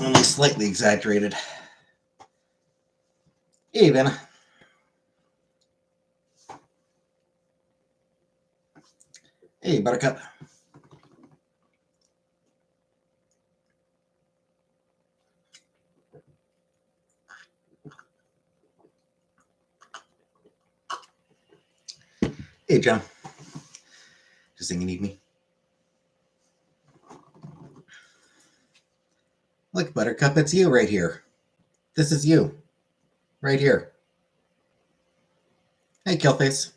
only slightly exaggerated. Hey, Ben. Hey, Buttercup. Hey, John. Just think you need me. Look, Buttercup, it's you right here. This is you. Right here. Hey, Killface.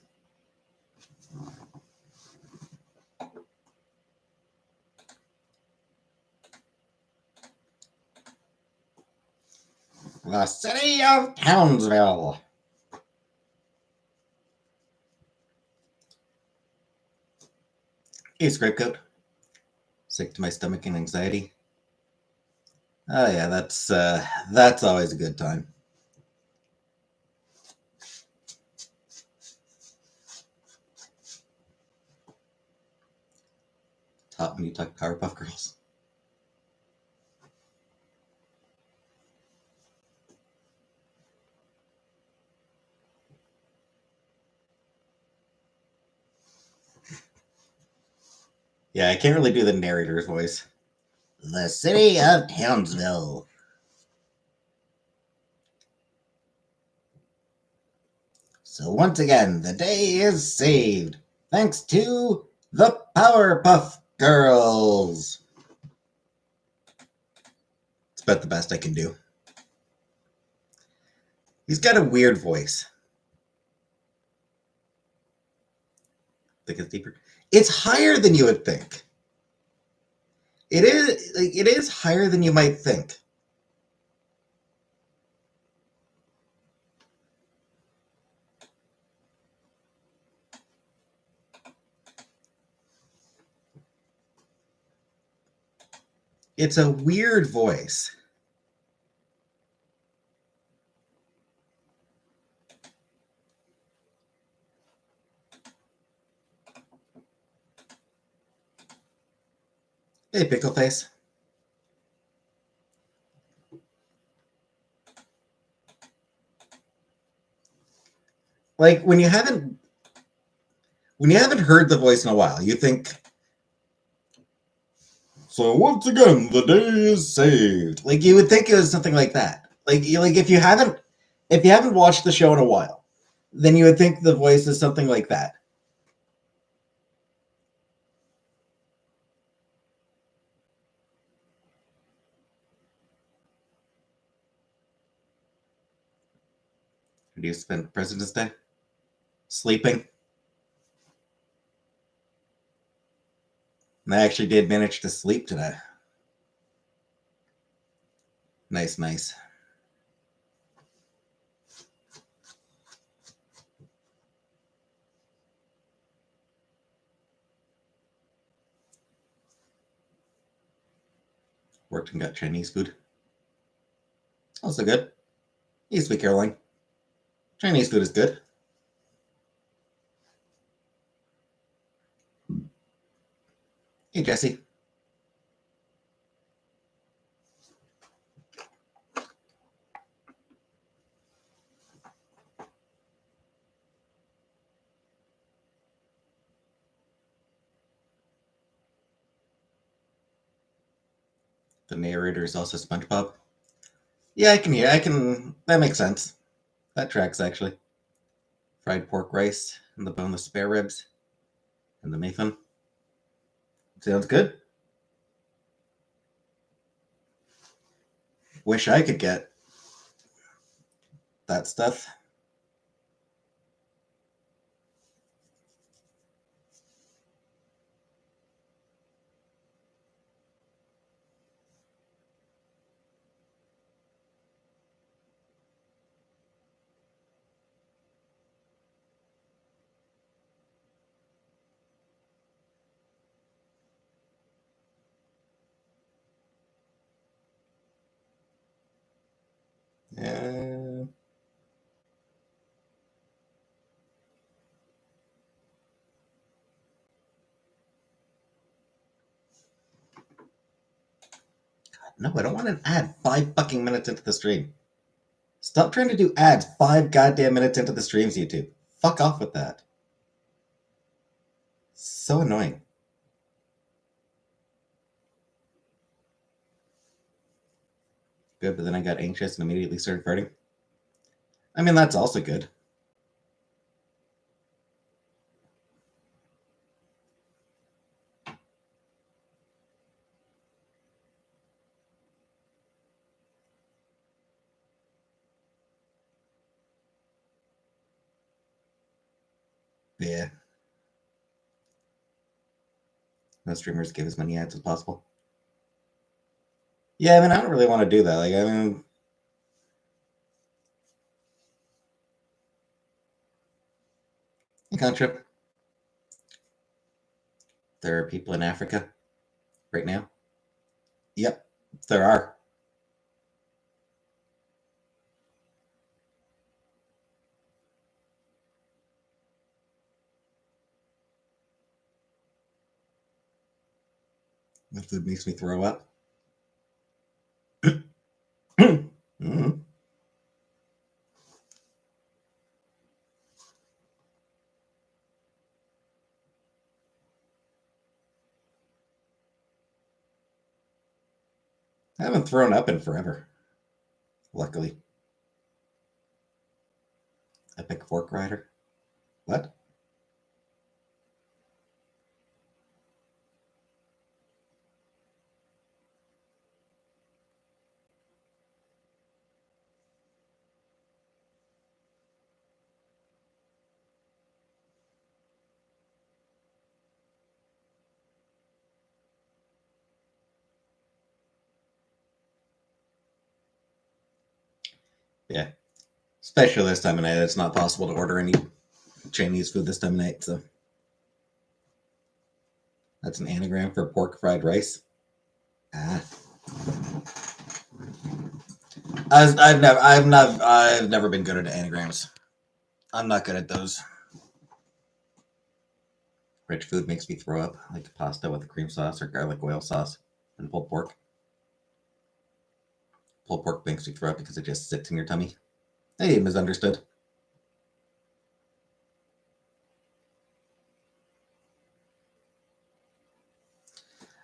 The city of Townsville. Hey, Scrapecoat. Sick to my stomach and anxiety. Oh yeah, that's always a good time. Top me talk Powerpuff Girls. Yeah, I can't really do the narrator's voice. The city of Townsville. So once again, the day is saved, thanks to the Powerpuff Girls. It's about the best I can do. He's got a weird voice. Think it's deeper. It's higher than you would think. It is higher than you might think. It's a weird voice. Hey, Pickle Face. Like when you haven't heard the voice in a while, you think. So once again, the day is saved. Like you would think it was something like that. Like if you haven't watched the show in a while, then you would think the voice is something like that. How do you spend President's Day? Sleeping. And I actually did manage to sleep today. Nice, nice. Worked and got Chinese food. Also good. Hey, Sweet Caroline. Chinese food is good. Hey, Jesse. The narrator is also SpongeBob. Yeah, I can hear. That makes sense. That tracks, actually. Fried pork rice and the boneless spare ribs and the Mayfun. Sounds good. Wish I could get that stuff. Yeah. God No, I don't want an ad 5 fucking minutes into the stream. Stop trying to do ads 5 goddamn minutes into the streams, YouTube. Fuck off with that. So annoying. Good, but then I got anxious and immediately started farting. I mean, that's also good. Yeah. Most streamers give as many ads as possible. Yeah, I mean, I don't really want to do that. Like, I mean, Contrip. There are people in Africa right now. Yep, there are. The food makes me throw up. Mm-hmm. I haven't thrown up in forever, luckily. Epic Fork Rider. What? Yeah. Especially this time of night, it's not possible to order any Chinese food this time of night, so. That's an anagram for pork fried rice. Ah. I've never been good at anagrams. I'm not good at those. Rich food makes me throw up, like pasta with cream sauce or garlic oil sauce and pulled pork. Pulled pork makes me throw up because it just sits in your tummy. Hey, misunderstood.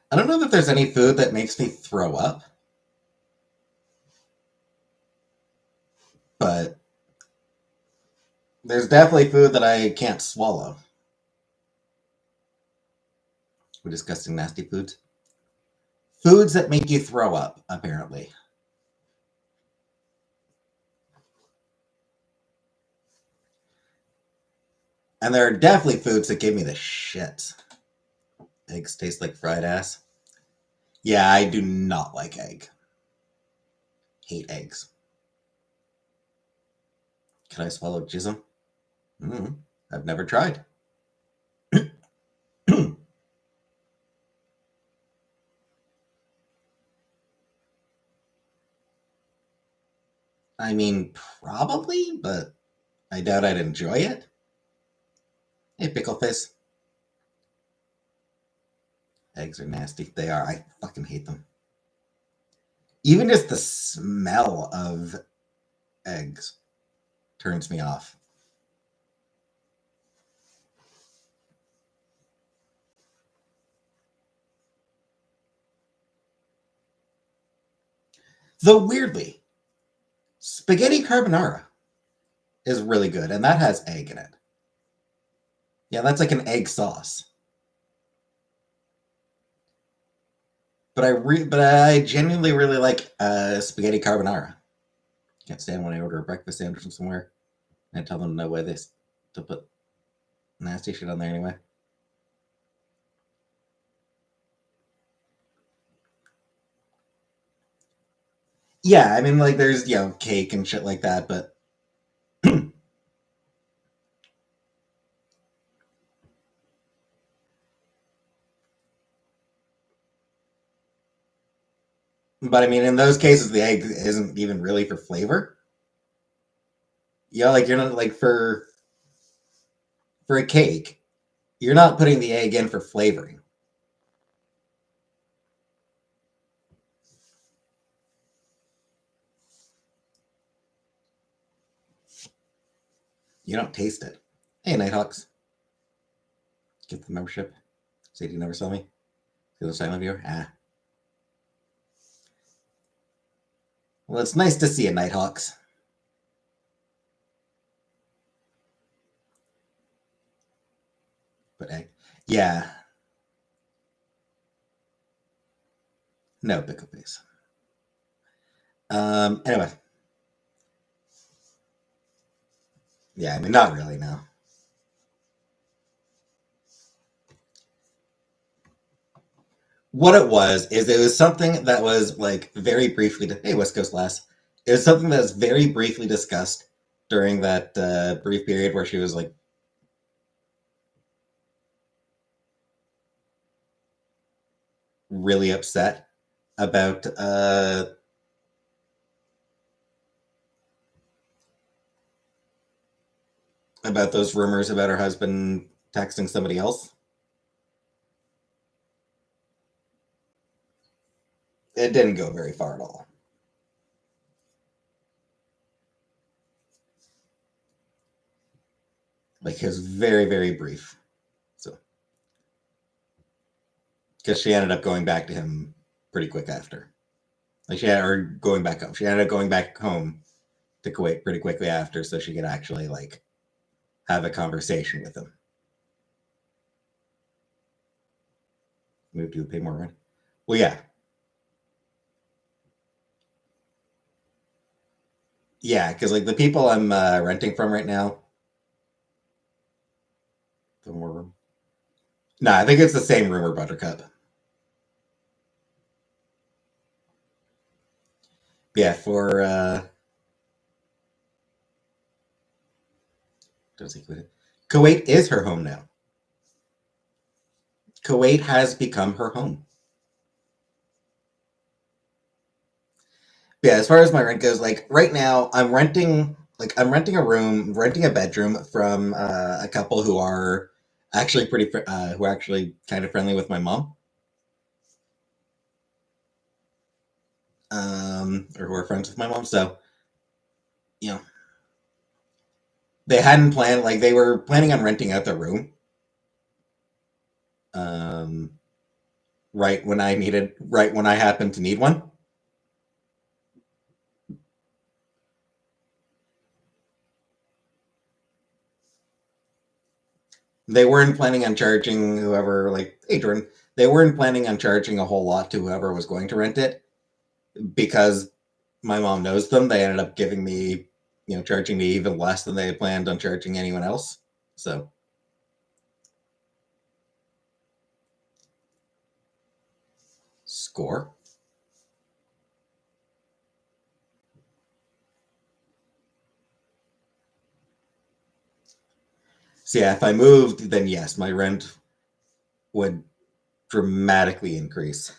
I don't know if there's any food that makes me throw up, but there's definitely food that I can't swallow. We're discussing nasty foods. Foods that make you throw up, apparently. And there are definitely foods that give me the shits. Eggs taste like fried ass. Yeah, I do not like egg. Hate eggs. Can I swallow jism? I've never tried. I mean, probably, but I doubt I'd enjoy it. Hey, pickle face. Eggs are nasty. They are. I fucking hate them. Even just the smell of eggs turns me off. Though weirdly, spaghetti carbonara is really good, and that has egg in it. Yeah, that's like an egg sauce. But I genuinely really like spaghetti carbonara. Can't stand when I order a breakfast sandwich from somewhere and I tell them no way to put nasty shit on there anyway. Yeah, I mean, like, there's, cake and shit like that, but I mean, in those cases, the egg isn't even really for flavor. Yeah, like, you're not, like, for a cake, you're not putting the egg in for flavoring. You don't taste it. Hey, Nighthawks. Get the membership. Say you never saw me. The other silent viewer. Ah. Well, it's nice to see you, Nighthawks. But yeah. No pickle face. Anyway. Yeah, I mean, not really, no. What it was is it was something that was like very briefly. Hey, West Coast Lass. It was something that was very briefly discussed during that brief period where she was like really upset about those rumors about her husband texting somebody else. It didn't go very far at all. Like it was very, very brief. So because she ended up going back to him pretty quick after. Like she had or going back home. She ended up going back home to Kuwait pretty quickly after, so she could actually like have a conversation with him. Move to pay more rent. Well, yeah, yeah, because like the people I'm renting from right now, the more room. No, I think it's the same rumor, Buttercup. Yeah, for does he quit it? Kuwait is her home now. Kuwait has become her home. Yeah, as far as my rent goes, like right now, I'm renting a room, renting a bedroom from a couple who are actually who are actually kind of friendly with my mom, or who are friends with my mom. So you know, they hadn't planned like they were planning on renting out their room, um, right when I happened to need one. They weren't planning on charging whoever like hey Jordan. They weren't planning on charging a whole lot to whoever was going to rent it because my mom knows them. They ended up giving me, charging me even less than they had planned on charging anyone else. So score. So yeah, if I moved, then yes, my rent would dramatically increase.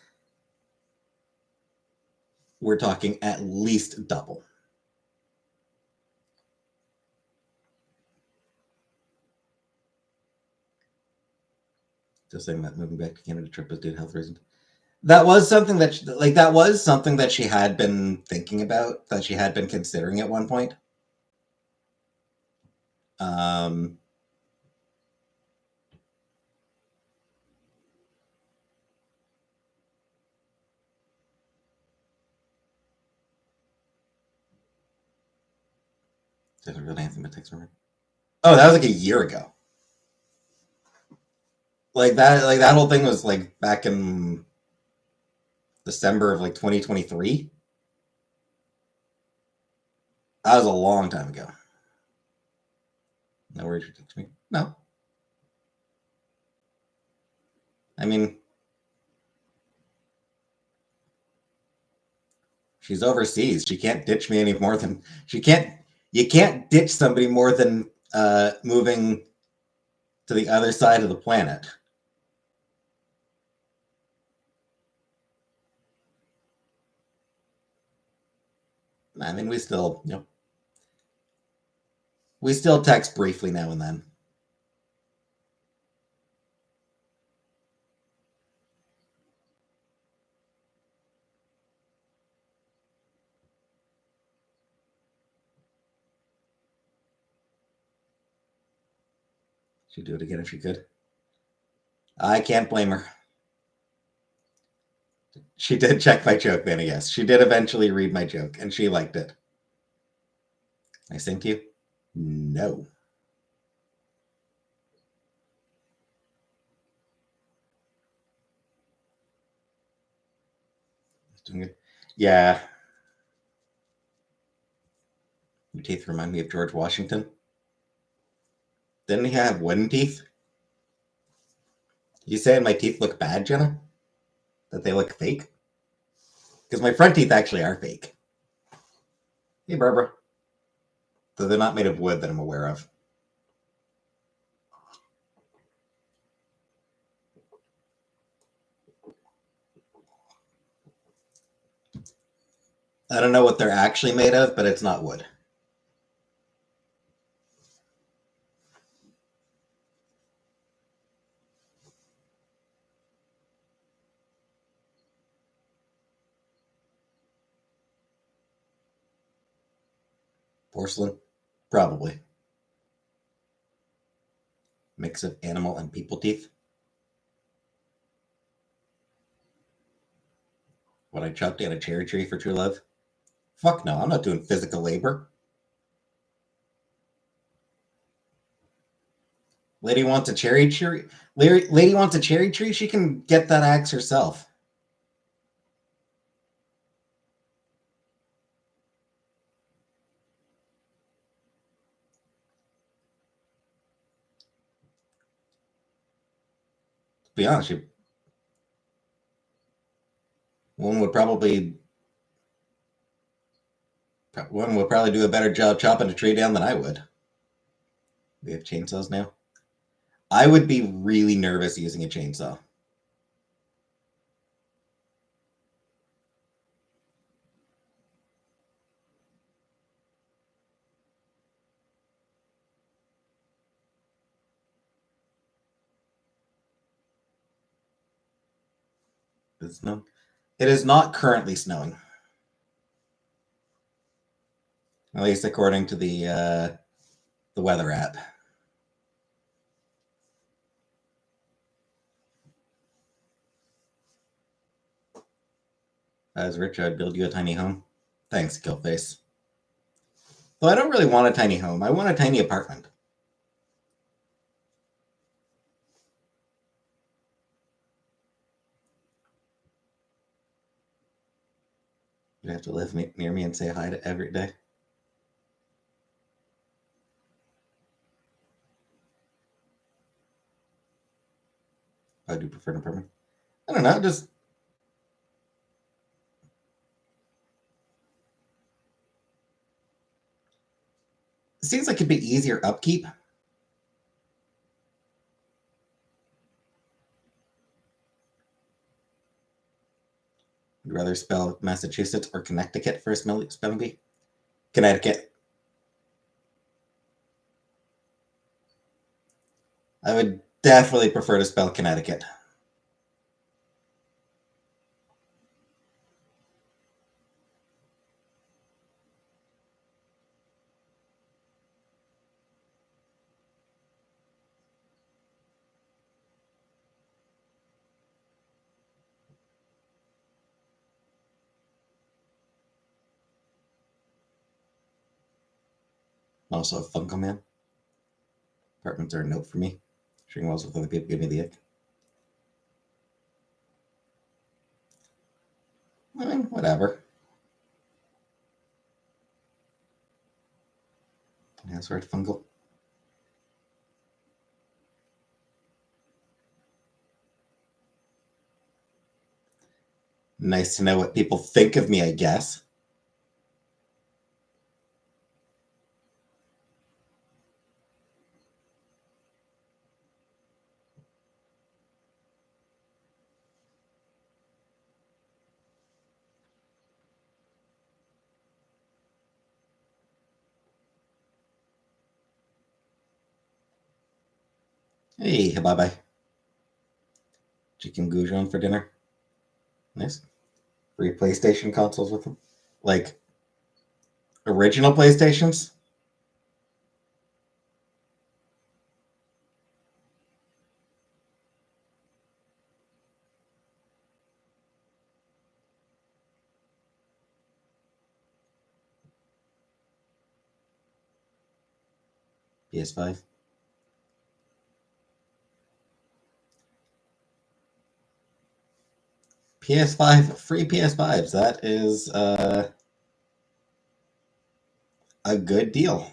We're talking at least double. Just saying that moving back to Canada trip was due to health reasons. That was something that she had been thinking about, that she had been considering at one point. Um, doesn't really anything but text me. Oh, that was like a year ago. Like that whole thing was like back in December of like 2023. That was a long time ago. No worries, text me. No, I mean she's overseas. She can't ditch me any more than she can't. You can't ditch somebody more than moving to the other side of the planet. I mean, we still text briefly now and then. She'd do it again if she could. I can't blame her. She did check my joke then, yes. She did eventually read my joke, and she liked it. I sing to you? No. Doing it. Yeah. Your teeth remind me of George Washington. Didn't he have wooden teeth? You saying my teeth look bad, Jenna? That they look fake? Because my front teeth actually are fake. Hey, Barbara. So they're not made of wood that I'm aware of. I don't know what they're actually made of, but it's not wood. Porcelain? Probably. Mix of animal and people teeth? Would I chop down a cherry tree for true love? Fuck no, I'm not doing physical labor. Lady wants a cherry tree. Lady wants a cherry tree. She can get that axe herself. To be honest, one would probably do a better job chopping a tree down than I would. We have chainsaws now. I would be really nervous using a chainsaw. It is not currently snowing. At least according to the weather app. As rich, I'd build you a tiny home. Thanks, Killface. Though I don't really want a tiny home. I want a tiny apartment. You'd have to live near me and say hi to every day. I do prefer an apartment. I don't know, just it seems like it'd be easier upkeep. Would you rather spell Massachusetts or Connecticut for a spelling bee? Connecticut. I would definitely prefer to spell Connecticut. Also, a Funko Man. Apartments are a note for me. Sharing walls with other people give me the ick. I mean, whatever. Yeah, sorry, fungal. Nice to know what people think of me, I guess. Hey, bye-bye. Chicken goujon for dinner. Nice. Free PlayStation consoles with them. Like, original PlayStations? PS5. PS5, free PS5s. That is a good deal.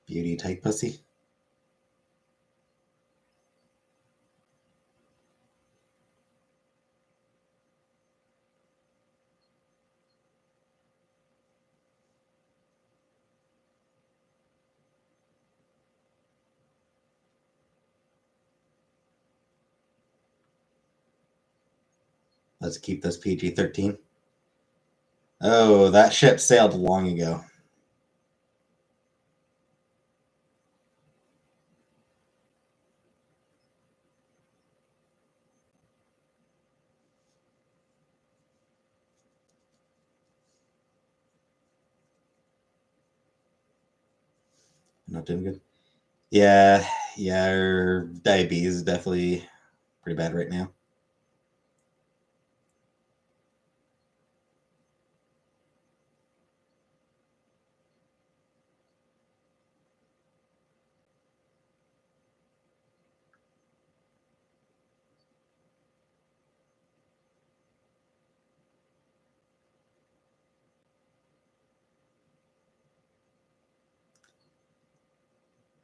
Beauty type pussy. Let's keep this PG-13. Oh, that ship sailed long ago. Not doing good. Yeah, her diabetes is definitely pretty bad right now.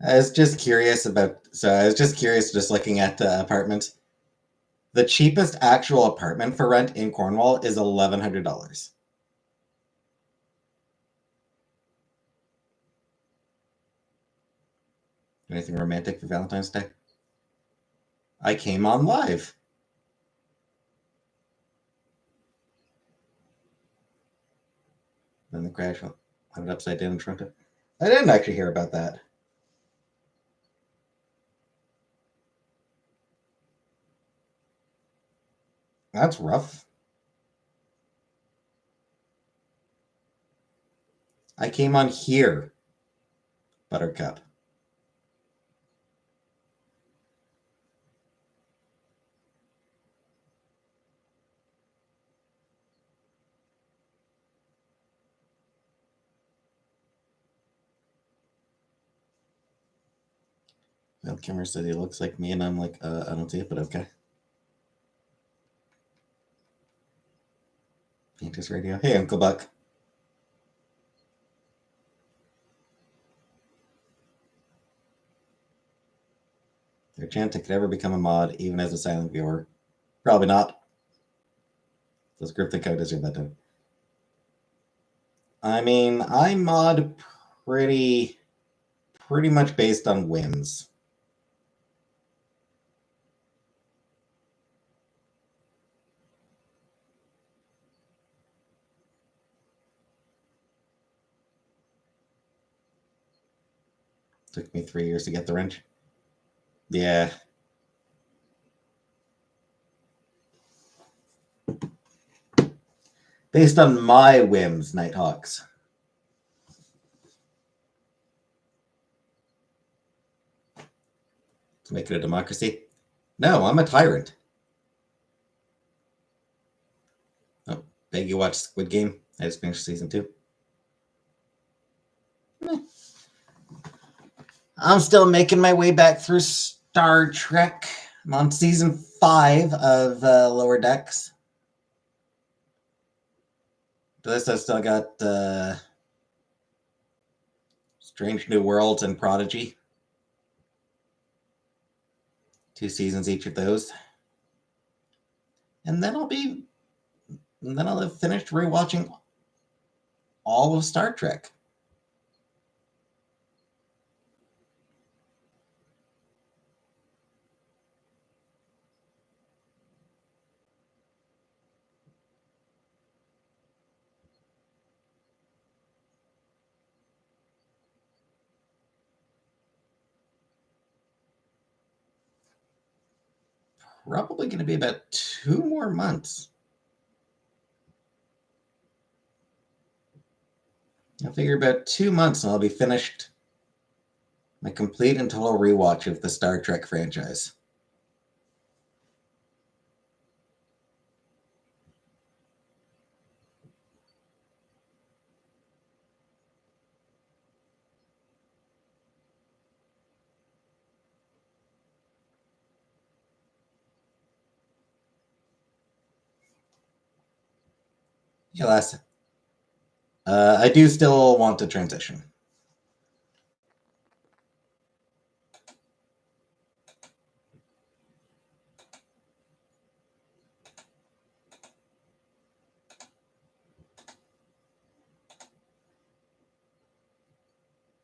I was just curious just looking at the apartments. The cheapest actual apartment for rent in Cornwall is $1,100. Anything romantic for Valentine's Day? I came on live. Then the crash had it upside down in Toronto. I didn't actually hear about that. That's rough. I came on here, Buttercup. Well, Kimmer said he looks like me, and I'm like, I don't see it, but okay. Painters Radio. Hey, Uncle Buck. Their chance I could ever become a mod, even as a silent viewer. Probably not. Those group think I deserve that too. I mean, I mod pretty much based on whims. Took me 3 years to get the wrench. Yeah. Based on my whims, Nighthawks. To make it a democracy? No, I'm a tyrant. Oh, beg you watch Squid Game. I just finished season 2. I'm still making my way back through Star Trek. I'm on season 5 of Lower Decks. This I still got Strange New Worlds and Prodigy. 2 seasons each of those. And then I'll have finished rewatching all of Star Trek. probably going to be about 2 more months. I figure about 2 months and I'll be finished my complete and total rewatch of the Star Trek franchise. Yeah, I do still want to transition.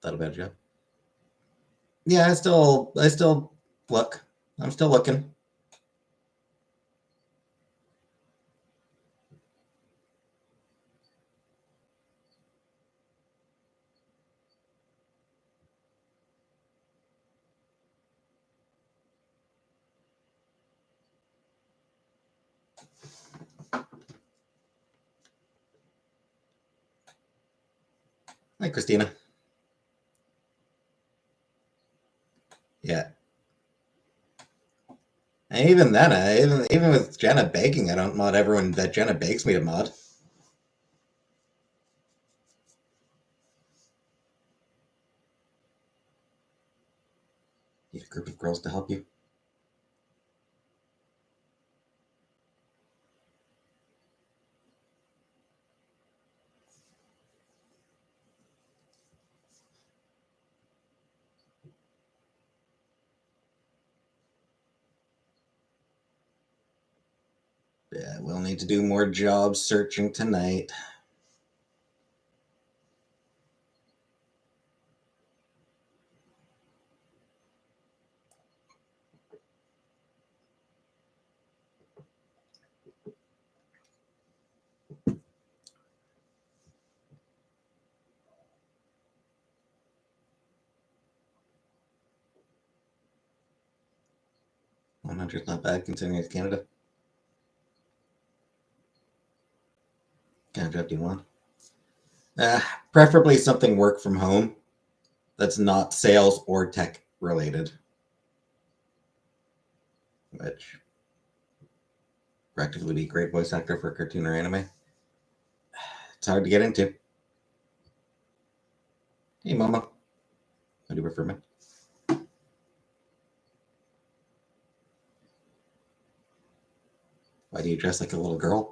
That a better job? Yeah, I still look. I'm still looking. Hi, Christina. Yeah. And even then, even with Jenna begging, I don't mod everyone that Jenna begs me to mod. Need a group of girls to help you. Yeah, we'll need to do more job searching tonight. $100's not bad considering it's Canada. Kind of job do you want? Preferably something work from home that's not sales or tech related. Which practically be a great voice actor for a cartoon or anime. It's hard to get into. Hey, Mama. How do you prefer me? Why do you dress like a little girl?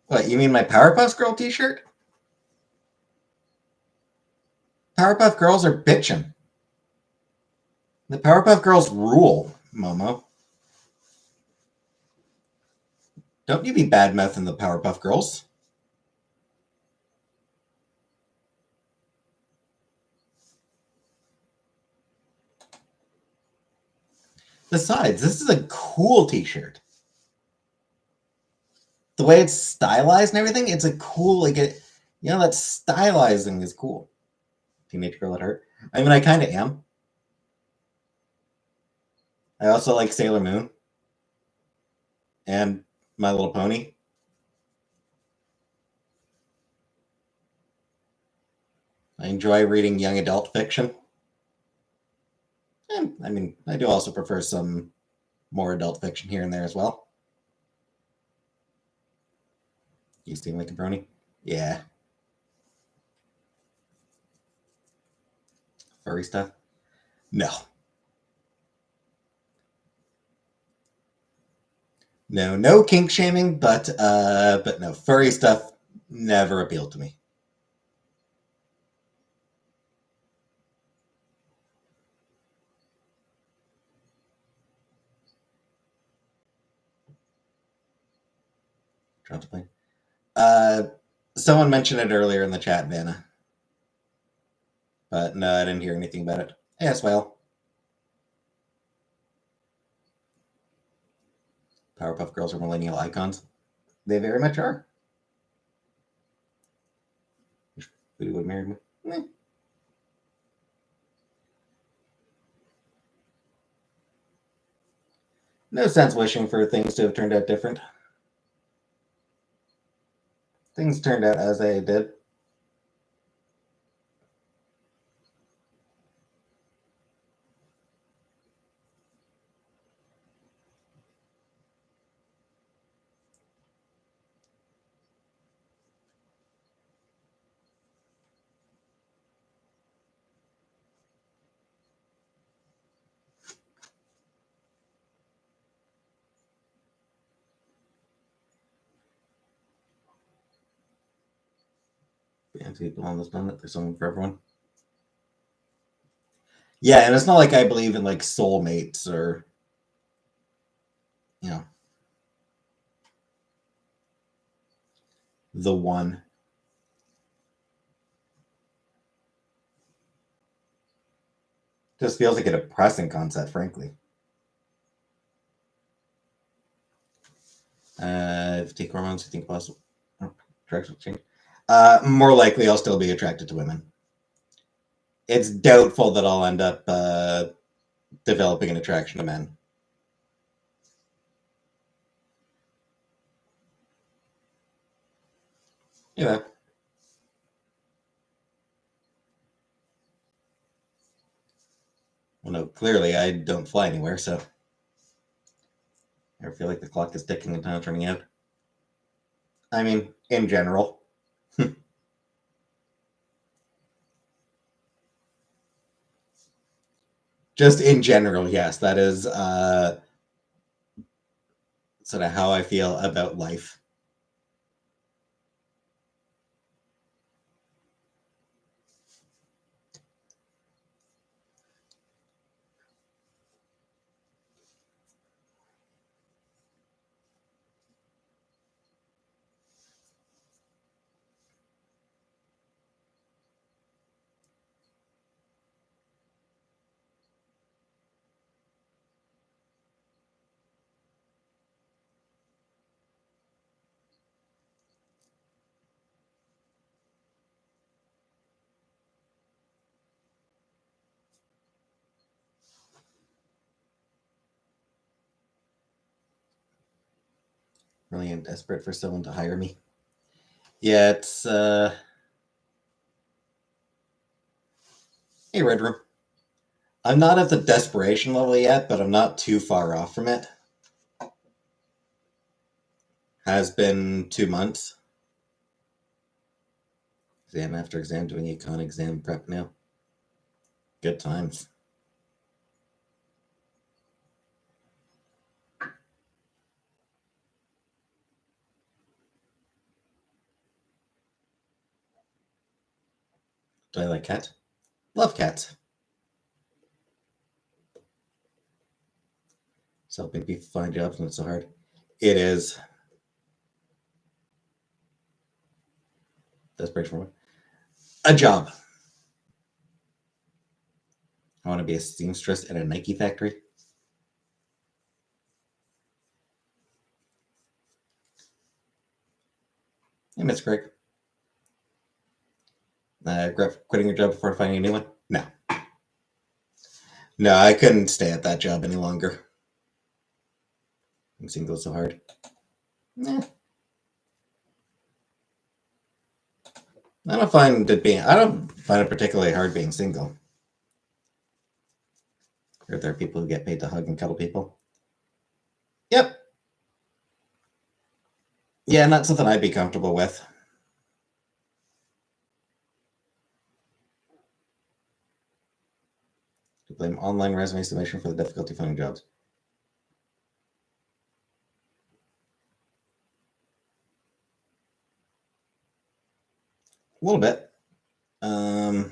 What, you mean my Powerpuff Girl t-shirt? Powerpuff Girls are bitchin'. The Powerpuff Girls rule, Momo. Don't you be bad mouthing the Powerpuff Girls. Besides, this is a cool t-shirt. The way it's stylized and everything, it's a cool, like, that stylizing is cool. Teenage Girl at Heart. I mean, I kind of am. I also like Sailor Moon and My Little Pony. I enjoy reading young adult fiction. And, I mean, I do also prefer some more adult fiction here and there as well. You seem like a brony? Yeah. Furry stuff? No. No kink shaming, but no, furry stuff never appealed to me. Trying to play. Someone mentioned it earlier in the chat, Vanna. But no, I didn't hear anything about it. Yes, well. Powerpuff Girls are millennial icons. They very much are. Who would marry me? Eh. No sense wishing for things to have turned out different. Things turned out as they did. People on this moment, there's someone for everyone. Yeah, and it's not like I believe in like soulmates or, you know, the one. Just feels like a depressing concept, frankly. If take hormones, you think possible direction change. More likely, I'll still be attracted to women. It's doubtful that I'll end up developing an attraction to men. Yeah. Well, no, clearly I don't fly anywhere, so I feel like the clock is ticking and time's running out. I mean, in general. Just in general, yes, that is sort of how I feel about life. Really am desperate for someone to hire me. Yeah, it's hey, Red Room. I'm not at the desperation level yet, but I'm not too far off from it. Has been 2 months. Exam after exam, doing econ exam prep now. Good times. Do I like cats? Love cats. It's helping people find jobs when it's so hard. It is. Desperation for what? A job. I want to be a seamstress at a Nike factory. Hey, Miss Craig. Regret quitting your job before finding a new one? No. No, I couldn't stay at that job any longer. I'm single so hard. Eh, I don't find it particularly hard being single. Or there are people who get paid to hug and cuddle people. Yep. Yeah, not something I'd be comfortable with. To blame online resume submission for the difficulty finding jobs. A little bit. Um,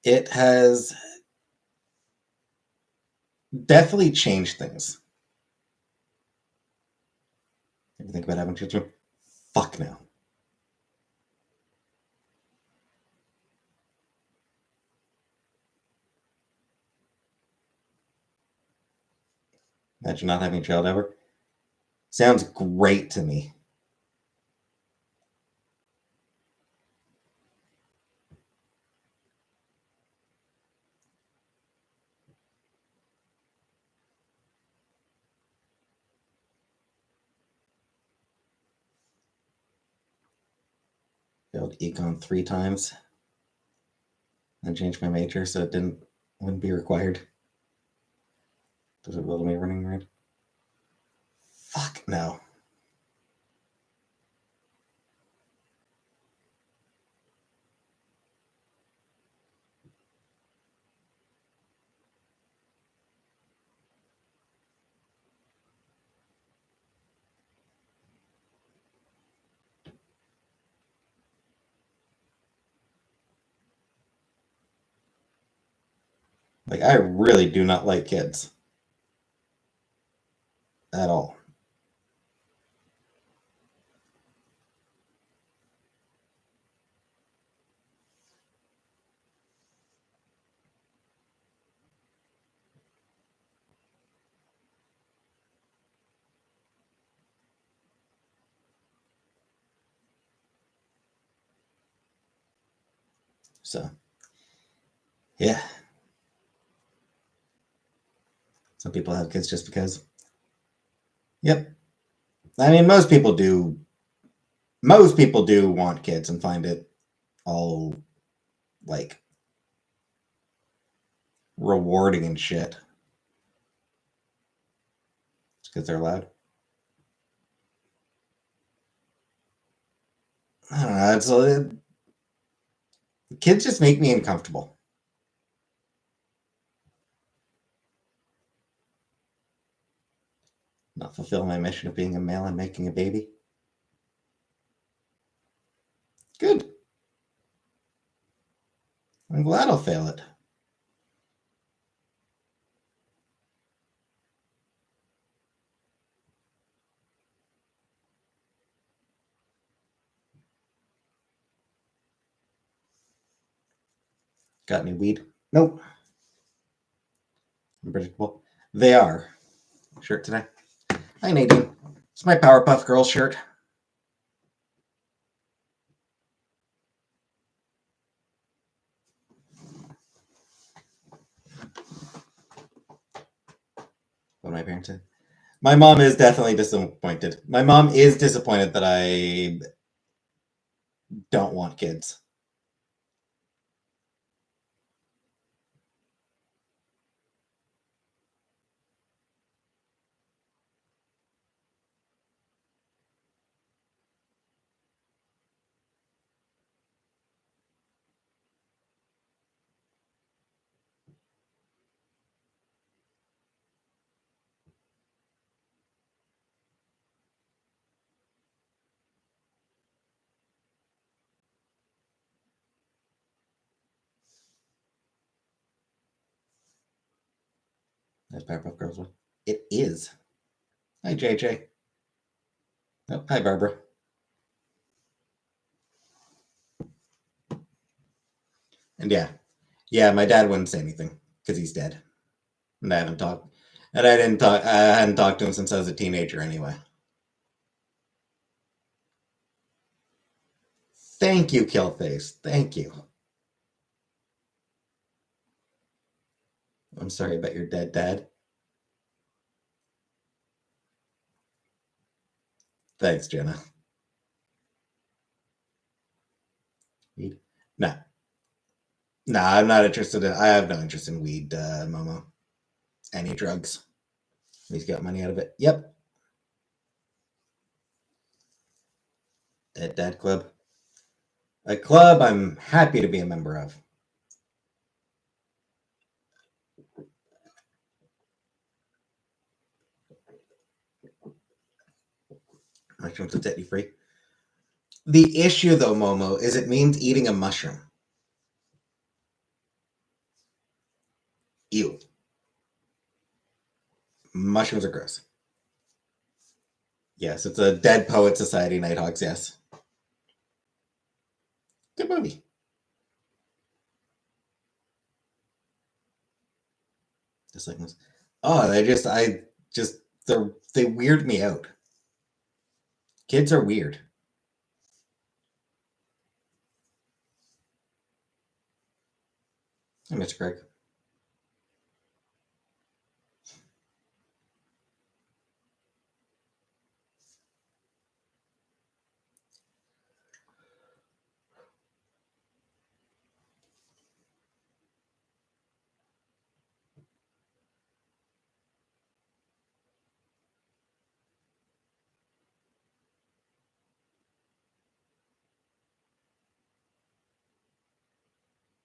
it has definitely changed things. Ever think about having children? Fuck no. Imagine not having a child ever. Sounds great to me. Failed econ 3 times. And changed my major so it wouldn't be required. Does it roll me running red? Fuck no. Like, I really do not like kids. At all. So, yeah. Some people have kids just because. Yep. I mean, most people do. Most people do want kids and find it all, like, rewarding and shit. It's because they're loud. I don't know. Kids just make me uncomfortable. Not fulfill my mission of being a male and making a baby. Good. I'm glad I'll fail it. Got any weed? Nope. Unpredictable. They are. Shirt today. Hi, Nadine. It's my Powerpuff Girls shirt. What my parents said. My mom is definitely disappointed. My mom is disappointed that I don't want kids. That's Powerpuff Girls one. It is. Hi, JJ. Oh, hi, Barbara. And yeah, my dad wouldn't say anything because he's dead, and I haven't talked, and I didn't talk. I hadn't talked to him since I was a teenager, anyway. Thank you, Killface. Thank you. I'm sorry about your dead dad. Thanks, Jenna. Weed? No, no, I'm not interested in. I have no interest in weed, Momo. Any drugs. He's got money out of it. Yep. Dead Dad Club. A club I'm happy to be a member of. Mushrooms are totally free. The issue, though, Momo, is it means eating a mushroom. Ew. Mushrooms are gross. Yes, it's a Dead Poet Society, Nighthawks, yes. Good movie. Just like this. Oh, I Just they weird me out. Kids are weird. Hey, Mr. Craig.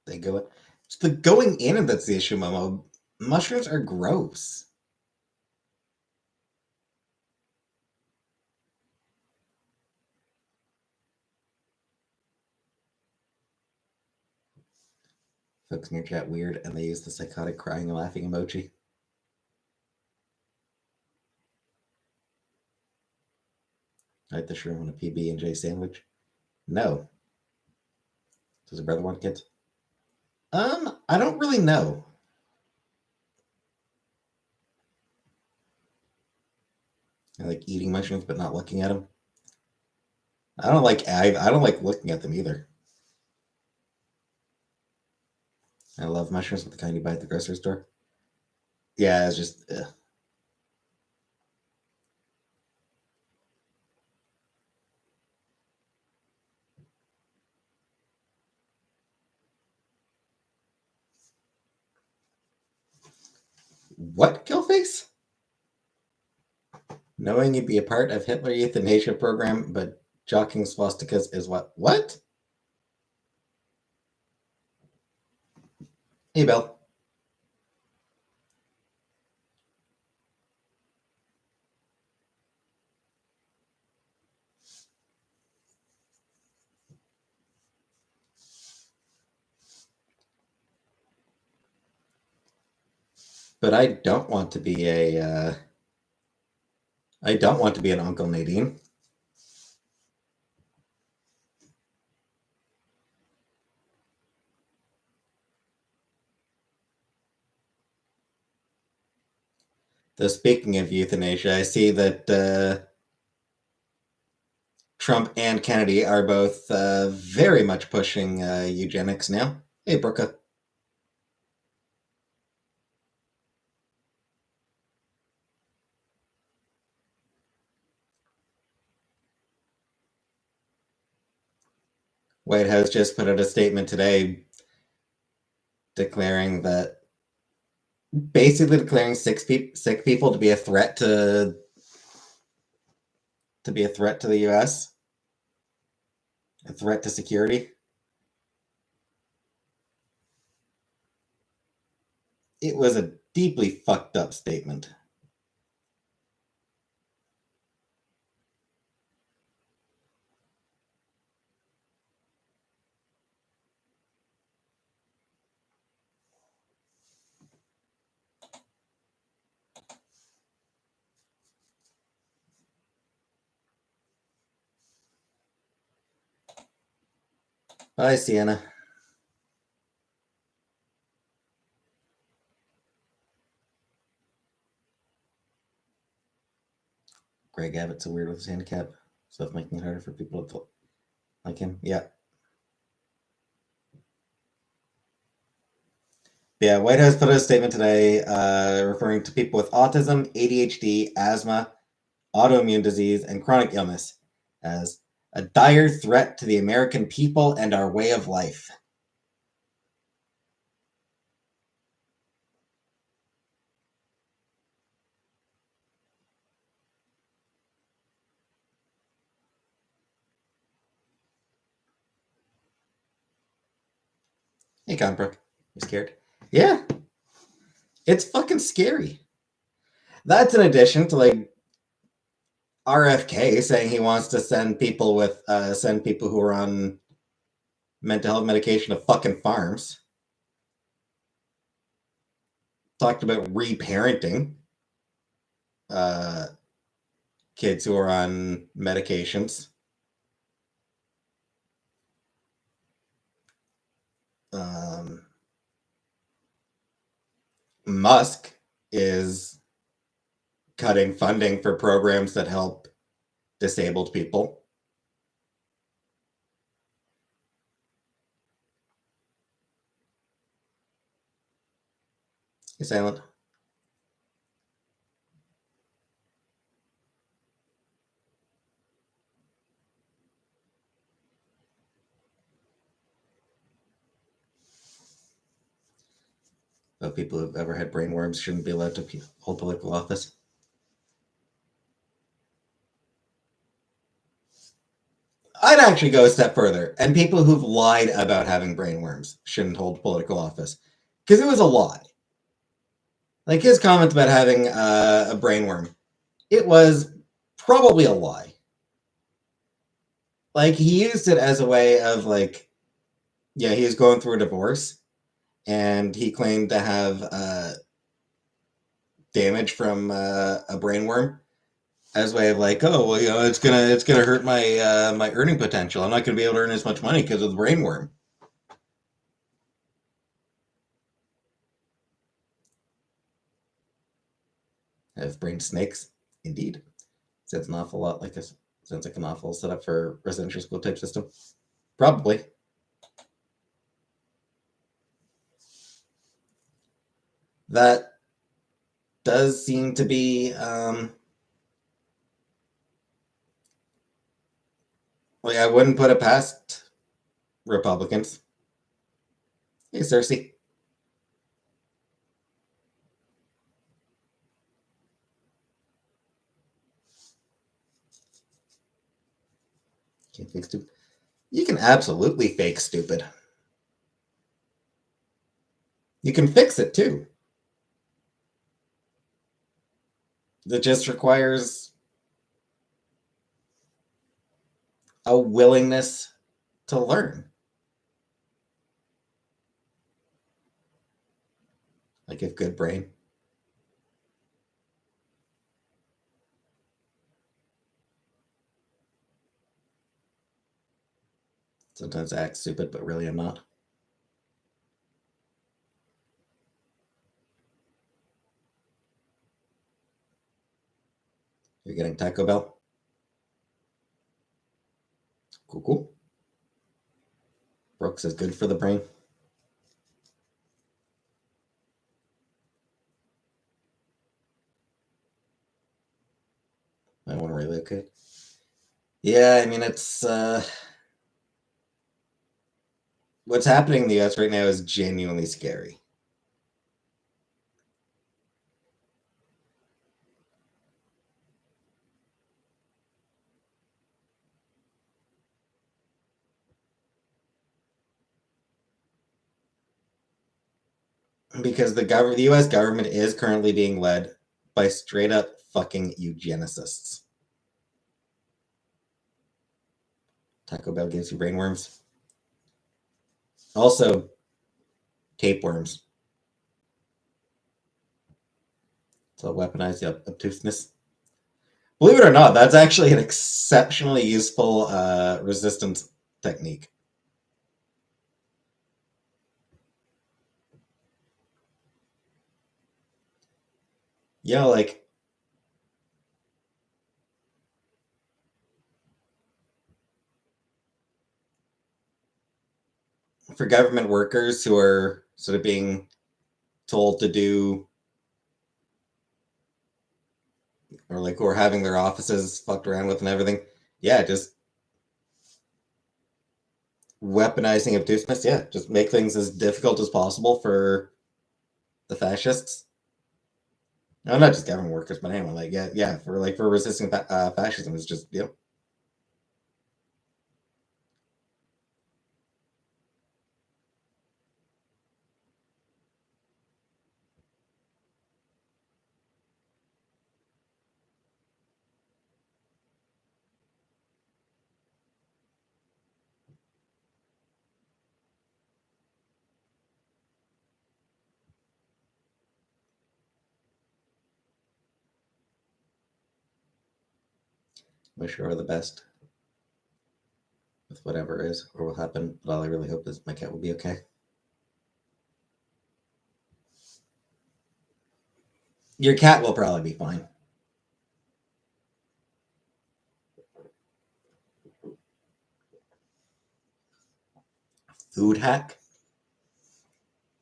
They go. It's the going in, and that's the issue, Momo. Mushrooms are gross. Folks in your chat weird, and they use the psychotic crying and laughing emoji. Right, the shroom on a PB and J sandwich. No. Does your brother want kids? I don't really know. I like eating mushrooms, but not looking at them. I don't like looking at them either. I love mushrooms, but the kind you buy at the grocery store. Yeah, it's just. Ugh. What, Killface? Knowing you'd be a part of Hitler euthanasia program, but jocking swastikas is what? What? Hey, Bill. But I don't want to be a. I don't want to be an Uncle Nadine. Though speaking of euthanasia, I see that Trump and Kennedy are both very much pushing eugenics now. Hey, Brooke. White House just put out a statement today declaring that basically declaring sick people to be a threat to the U.S., a threat to security. It was a deeply fucked up statement. Bye, Sienna. Greg Abbott's so weird with his handicap, so it's making it harder for people to like him. Yeah. Yeah, White House put out a statement today referring to people with autism, ADHD, asthma, autoimmune disease, and chronic illness as a dire threat to the American people and our way of life. Hey, Conbrook. You scared? Yeah. It's fucking scary. That's in addition to like RFK saying he wants to send people who are on mental health medication to fucking farms. Talked about reparenting uh, kids who are on medications. Um, Musk is cutting funding for programs that help disabled people. You're silent. But people who've ever had brainworms shouldn't be allowed to hold political office. I'd actually go a step further, and people who've lied about having brainworms shouldn't hold political office because it was a lie. Like his comments about having a brainworm, it was probably a lie. Like he used it as a way of like, yeah, he was going through a divorce, and he claimed to have damage from a brainworm as a way of like, oh well, you know, it's gonna hurt my my earning potential. I'm not gonna be able to earn as much money because of the brainworm. Have brain snakes, indeed. Sounds an awful lot like a sounds like an awful setup for residential school type system. Probably. That does seem to be like I wouldn't put it past Republicans. Hey, Cersei. Can't fake stupid. You can absolutely fake stupid. You can fix it too. It just requires a willingness to learn. Like if good brain. Sometimes I act stupid, but really I'm not. You're getting Taco Bell? Cool, cool. Brooks is good for the brain. I want to relocate. Yeah, I mean it's what's happening in the US right now is genuinely scary. Because the US government is currently being led by straight up fucking eugenicists. Taco Bell gives you brainworms. Also, tapeworms. So weaponize the obtuseness. Believe it or not, that's actually an exceptionally useful resistance technique. You know, like for government workers who are sort of being told to do or like who are having their offices fucked around with and everything. Yeah, just weaponizing obtuseness. Yeah, just make things as difficult as possible for the fascists. No, not just government workers, but anyone. Like, yeah, for resisting fascism is just wish her all the best with whatever is or will happen. But all I really hope is my cat will be okay. Your cat will probably be fine. Food hack?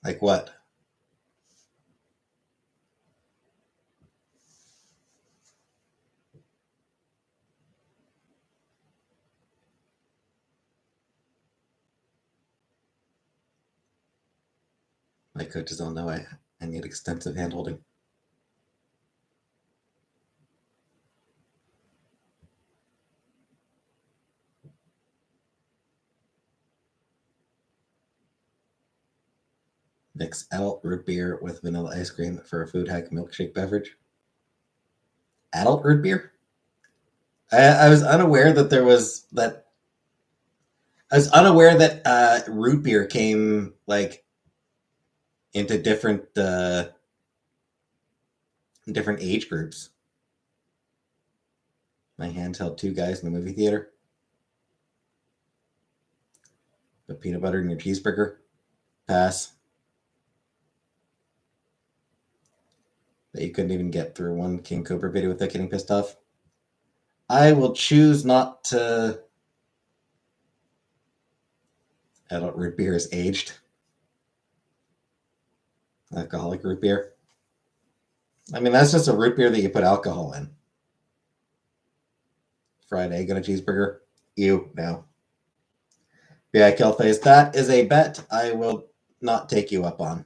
Like what? My coaches all know I need extensive handholding. Mix adult root beer with vanilla ice cream for a food hack milkshake beverage. Adult root beer? I was unaware that there was that. I was unaware that root beer came like into different age groups. My hands held two guys in the movie theater. Put peanut butter in your cheeseburger. Pass. That you couldn't even get through one King Cobra video without getting pissed off. I will choose not to. Adult root beer is aged. Alcoholic root beer. I mean, that's just a root beer that you put alcohol in. Fried egg on a cheeseburger. Ew, no. Yeah, Killface, that is a bet I will not take you up on.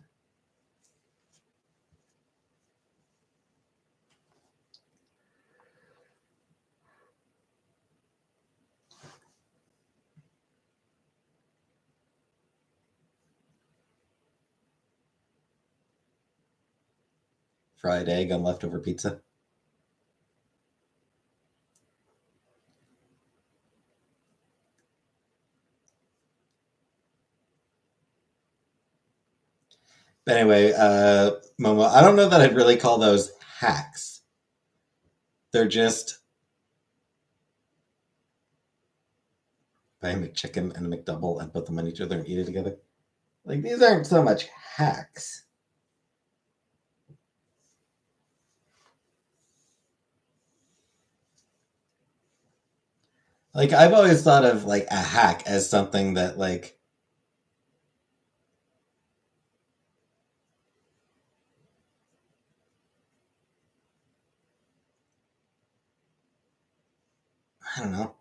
Fried egg on leftover pizza. But anyway, Momo, I don't know that I'd really call those hacks. They're just buy a McChicken and a McDouble and put them on each other and eat it together. Like, these aren't so much hacks. Like, I've always thought of like a hack as something that like I don't know.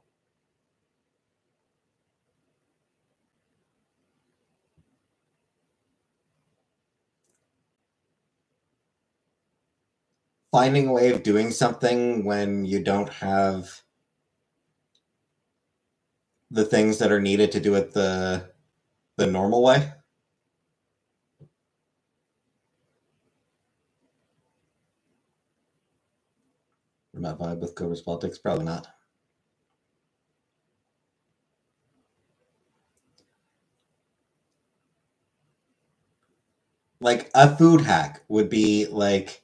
Finding a way of doing something when you don't have the things that are needed to do it the normal way. Not vibe with Cobra's politics, probably not. Like a food hack would be like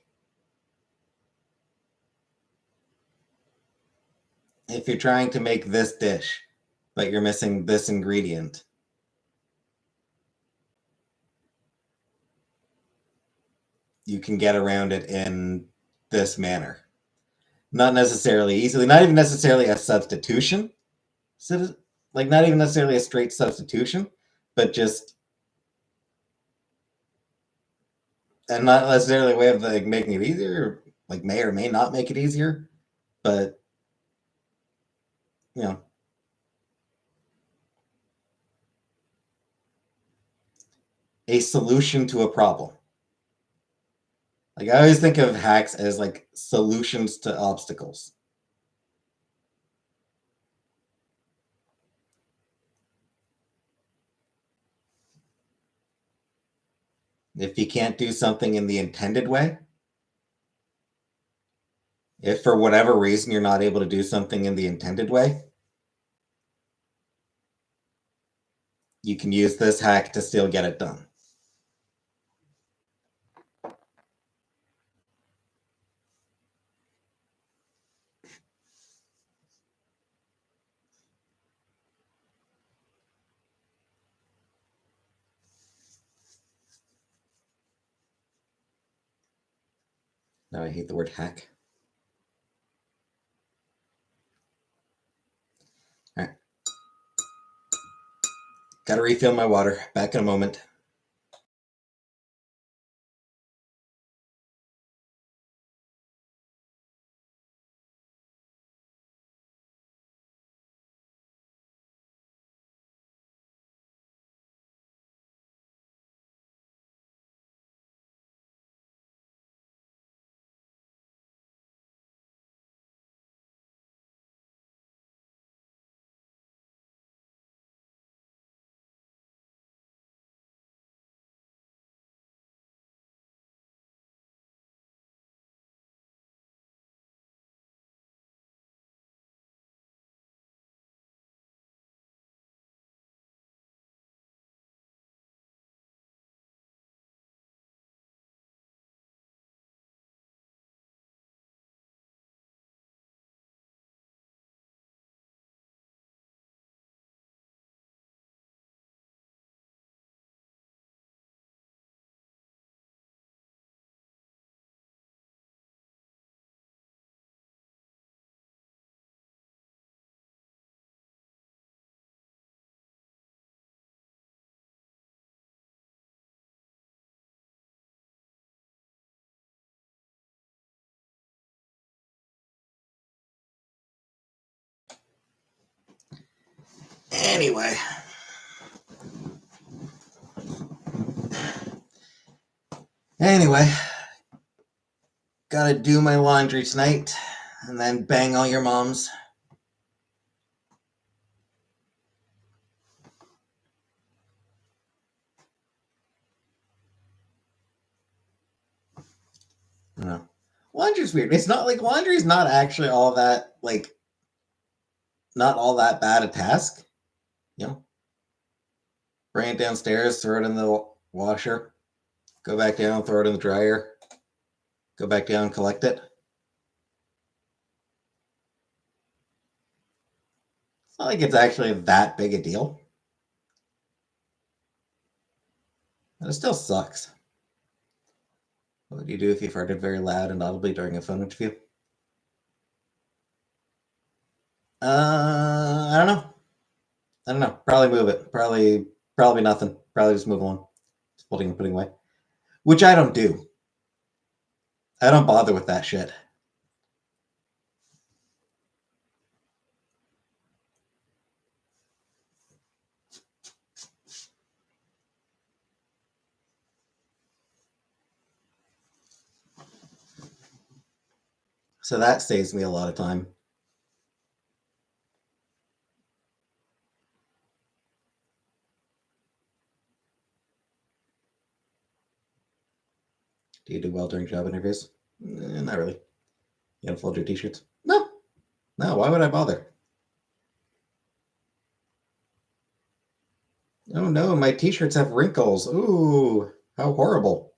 if you're trying to make this dish, but you're missing this ingredient. You can get around it in this manner. Not necessarily easily, not even necessarily a substitution. Like not even necessarily a straight substitution, but just and not necessarily a way of like making it easier, like may or may not make it easier, but you know, a solution to a problem. Like I always think of hacks as like solutions to obstacles. If you can't do something in the intended way, if for whatever reason you're not able to do something in the intended way, you can use this hack to still get it done. Now I hate the word hack. All right. Gotta refill my water. Back in a moment. Anyway. Gotta do my laundry tonight and then bang all your moms. No. Laundry's weird. It's not like laundry's not actually all that not all that bad a task. You know, bring it downstairs, throw it in the washer, go back down, throw it in the dryer, go back down, collect it. It's not like it's actually that big a deal. But it still sucks. What would you do if you farted very loud and audibly during a phone interview? I don't know. Probably move it. Probably nothing. Probably just move along. Just putting and putting away. Which I don't do. I don't bother with that shit. So that saves me a lot of time. Do you do well during job interviews? Not really. You don't fold your t-shirts? No. No, why would I bother? Oh no, my t-shirts have wrinkles. Ooh, how horrible.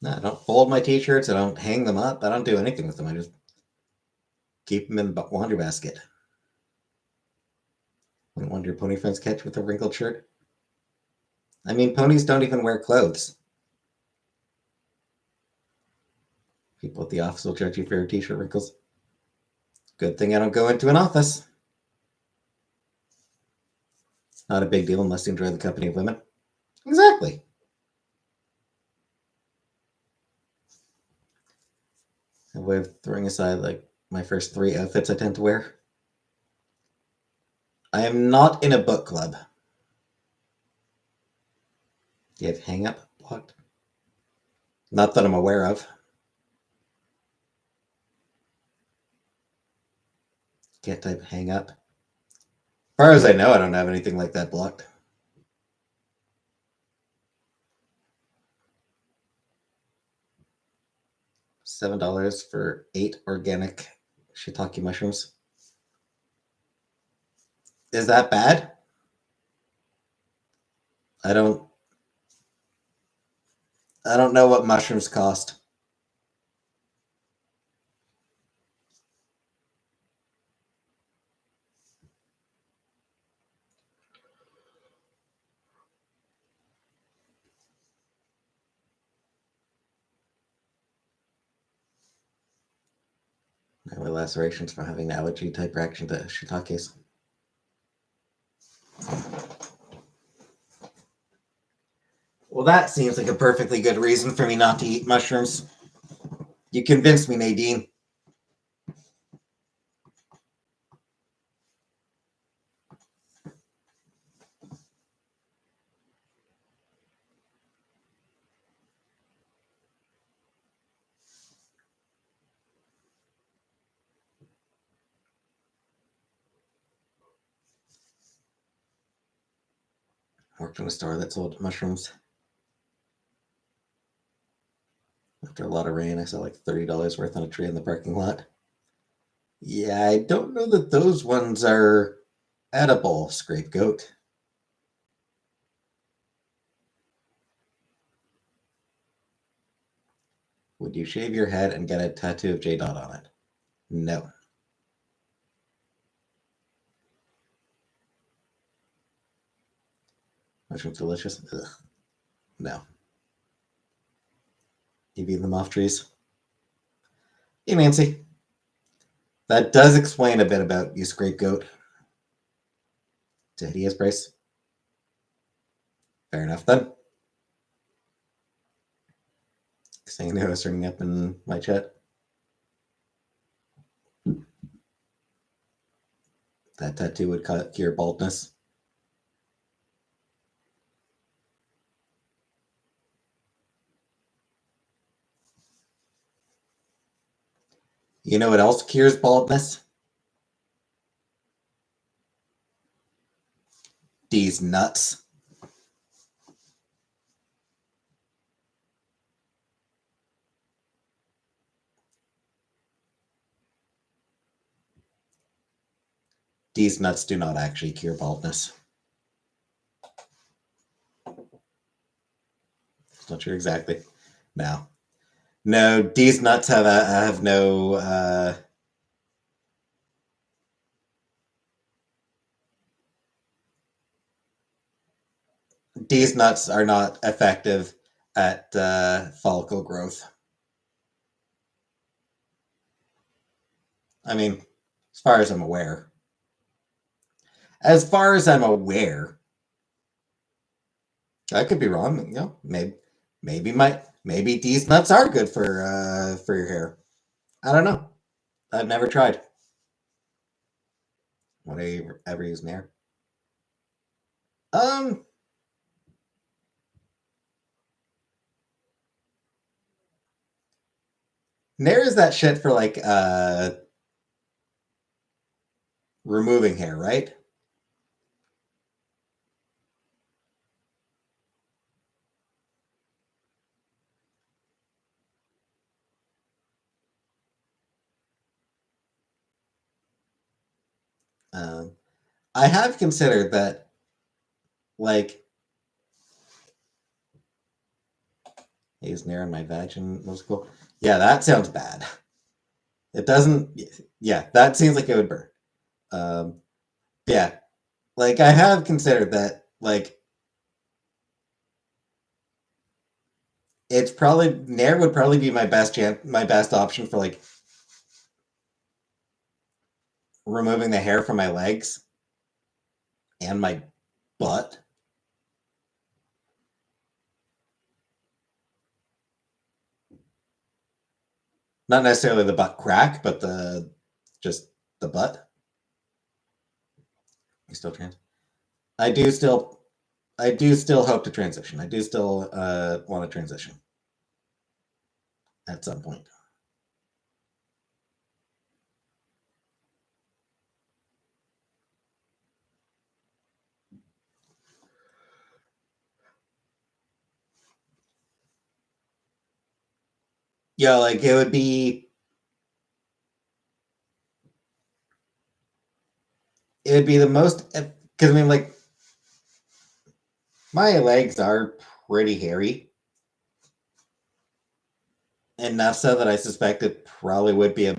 No, I don't fold my t-shirts. I don't hang them up. I don't do anything with them. I just keep them in the laundry basket. Wouldn't want your pony friends catch with a wrinkled shirt? I mean, ponies don't even wear clothes. People at the office will judge you for your t-shirt wrinkles. Good thing I don't go into an office. Not a big deal unless you enjoy the company of women. Exactly. A way of throwing aside like my first 3 outfits I tend to wear. I am not in a book club. Do you have hang up blocked? Not that I'm aware of. Can't type hang up. As far as I know, I don't have anything like that blocked. $7 for 8 organic shiitake mushrooms. Is that bad? I don't know what mushrooms cost. My lacerations from having an allergy type reaction to shiitakes. Well, that seems like a perfectly good reason for me not to eat mushrooms. You convinced me, Nadine. Worked in a store that sold mushrooms. After a lot of rain, I saw like $30 worth on a tree in the parking lot. Yeah, I don't know that those ones are edible, scapegoat. Would you shave your head and get a tattoo of J Dot on it? No. Mushrooms delicious? Ugh. No. You've eaten them off trees? Hey, Nancy. That does explain a bit about you, scapegoat. It's a hideous price. Fair enough then. Saying who was turning up in my chat. That tattoo would cure baldness. You know what else cures baldness? These nuts. These nuts do not actually cure baldness. Not sure exactly. No. No, these nuts have no these nuts are not effective at follicle growth. I mean, as far as I'm aware. As far as I'm aware, I could be wrong. You know, maybe these nuts are good for your hair. I don't know. I've never tried. Would I ever use Nair? Um, Nair is that shit for like removing hair, right? Um, I have considered that, like, use Nair in my vagin was cool. Yeah, that sounds bad. It doesn't. Yeah, that seems like it would burn. Um, yeah, like I have considered that. Like, it's probably Nair would probably be my my best option for like removing the hair from my legs and my butt. Not necessarily the butt crack, but the just the butt. You still trans? I do still I do still hope to transition. I do still want to transition at some point. Yeah, like it would be the most because I mean like My legs are pretty hairy. Enough so that I suspect it probably would be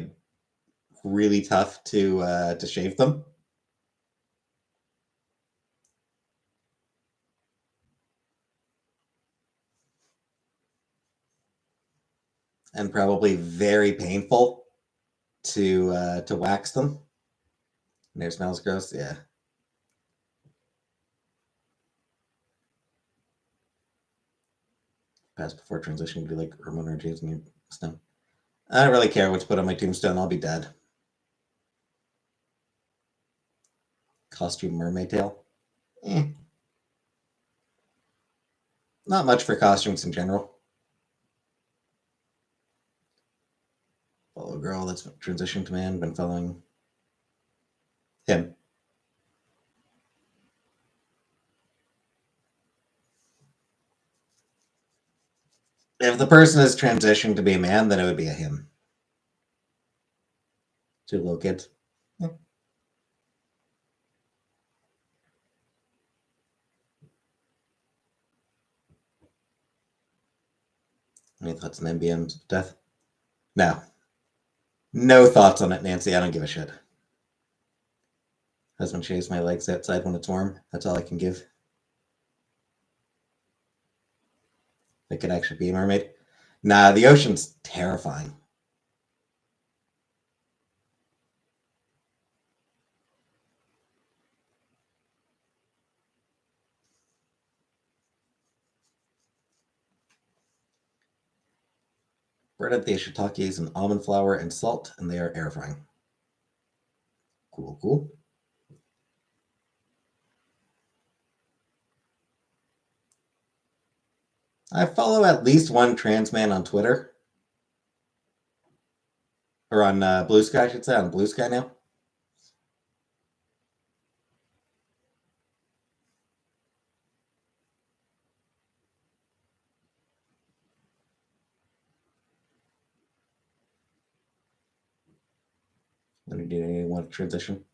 really tough to shave them. And probably very painful to wax them. And their smells gross, yeah. Pass before transition would be like Ramona James and your stone. I don't really care what to put on my tombstone. I'll be dead. Costume mermaid tail. Not much for costumes in general. Follow a girl that's transitioned to man. Been following him. If the person is transitioned to be a man, then it would be a him. Two little kids. Any thoughts on MBM's death? No. No thoughts on it, Nancy. I don't give a shit. Husband shaves my legs outside when it's warm. That's all I can give. It could actually be a mermaid. Nah, the ocean's terrifying. Breaded the shiitake is an almond flour and salt, and they are air frying. Cool, cool. I follow at least one trans man on Twitter. Or on Blue Sky, I should say. On Blue Sky now. When do you want to transition?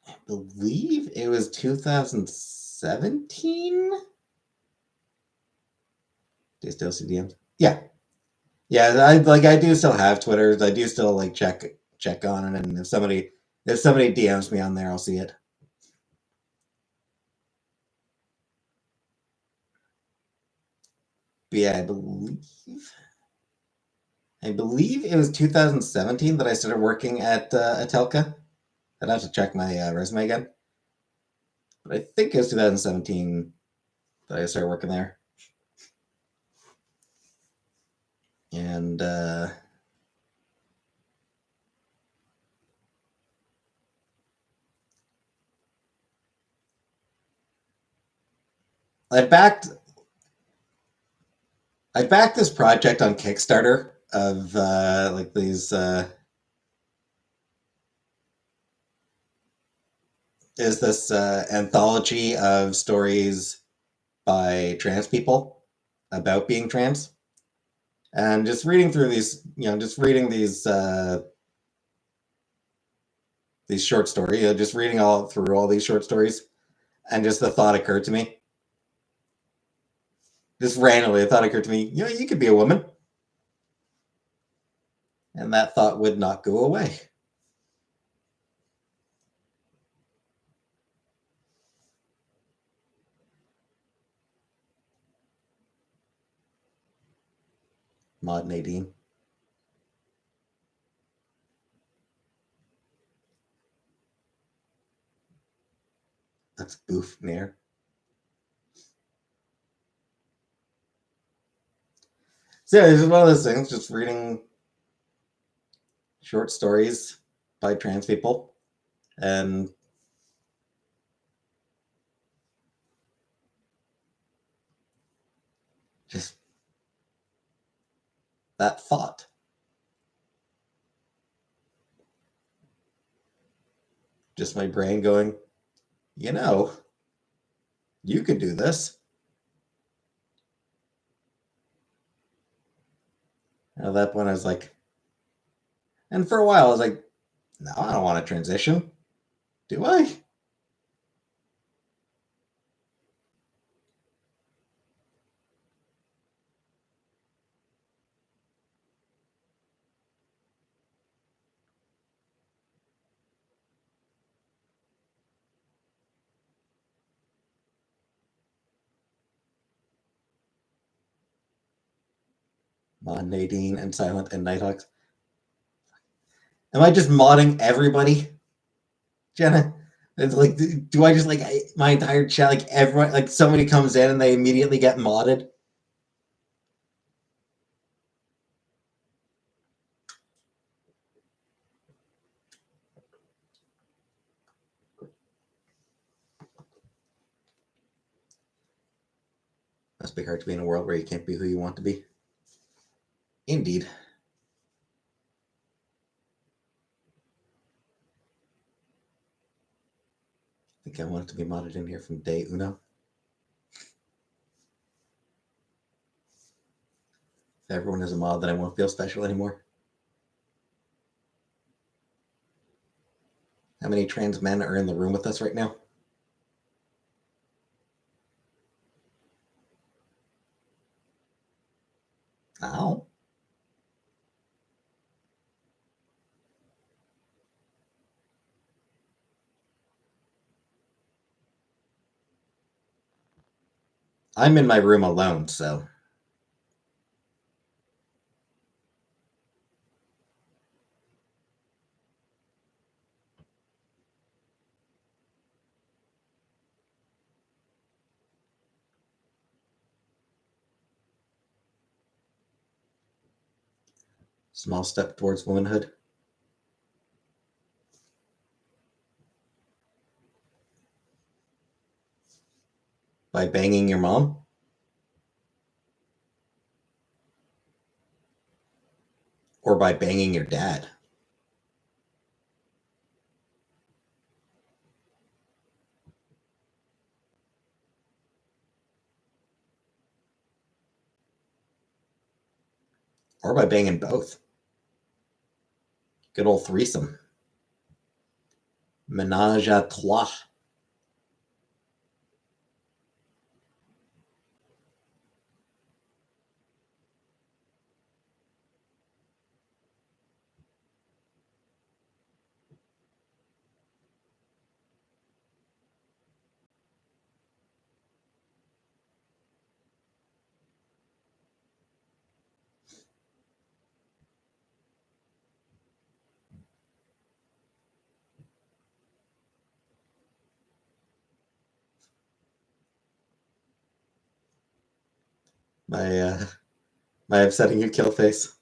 I believe it was 2017. Do you still see DMs? Yeah. Yeah, I do still have Twitter. I do still like check on it, and if somebody DMs me on there, I'll see it. But yeah, I believe it was 2017 that I started working at Atelka. I'd have to check my resume again, but I think it was 2017 that I started working there. And I backed this project on Kickstarter of like these is this anthology of stories by trans people about being trans, and just reading through these, just reading these short stories, just reading all through all these short stories, and just the thought occurred to me, just randomly, a thought occurred to me, you could be a woman, and that thought would not go away. Maud Nadine. That's Boof Nair. So yeah, it's one of those things, just reading short stories by trans people, and just that thought. Just my brain going, you know, you could do this. At that point, I was like, and for a while, I was like, no, I don't want to transition. Do I? Nadine and Silent and Nighthawks. Am I just modding everybody, Jenna? It's like, do I just like my entire chat, like everyone, like somebody comes in and they immediately get modded? Must be hard to be in a world where you can't be who you want to be. Indeed. I think I want it to be modded in here from day uno. If everyone is a mod, then I won't feel special anymore. How many trans men are in the room with us right now? Ow. I'm in my room alone, so. Small step towards womanhood. By banging your mom? Or by banging your dad? Or by banging both? Good old threesome. Menage a trois. My upsetting you kill face.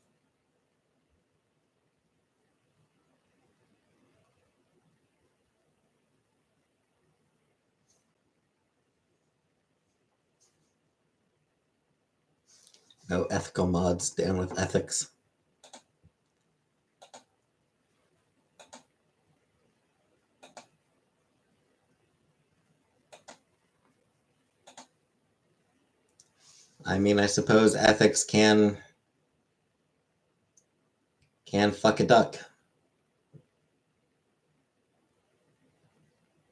No ethical mods, down with ethics. I mean, I suppose ethics can fuck a duck.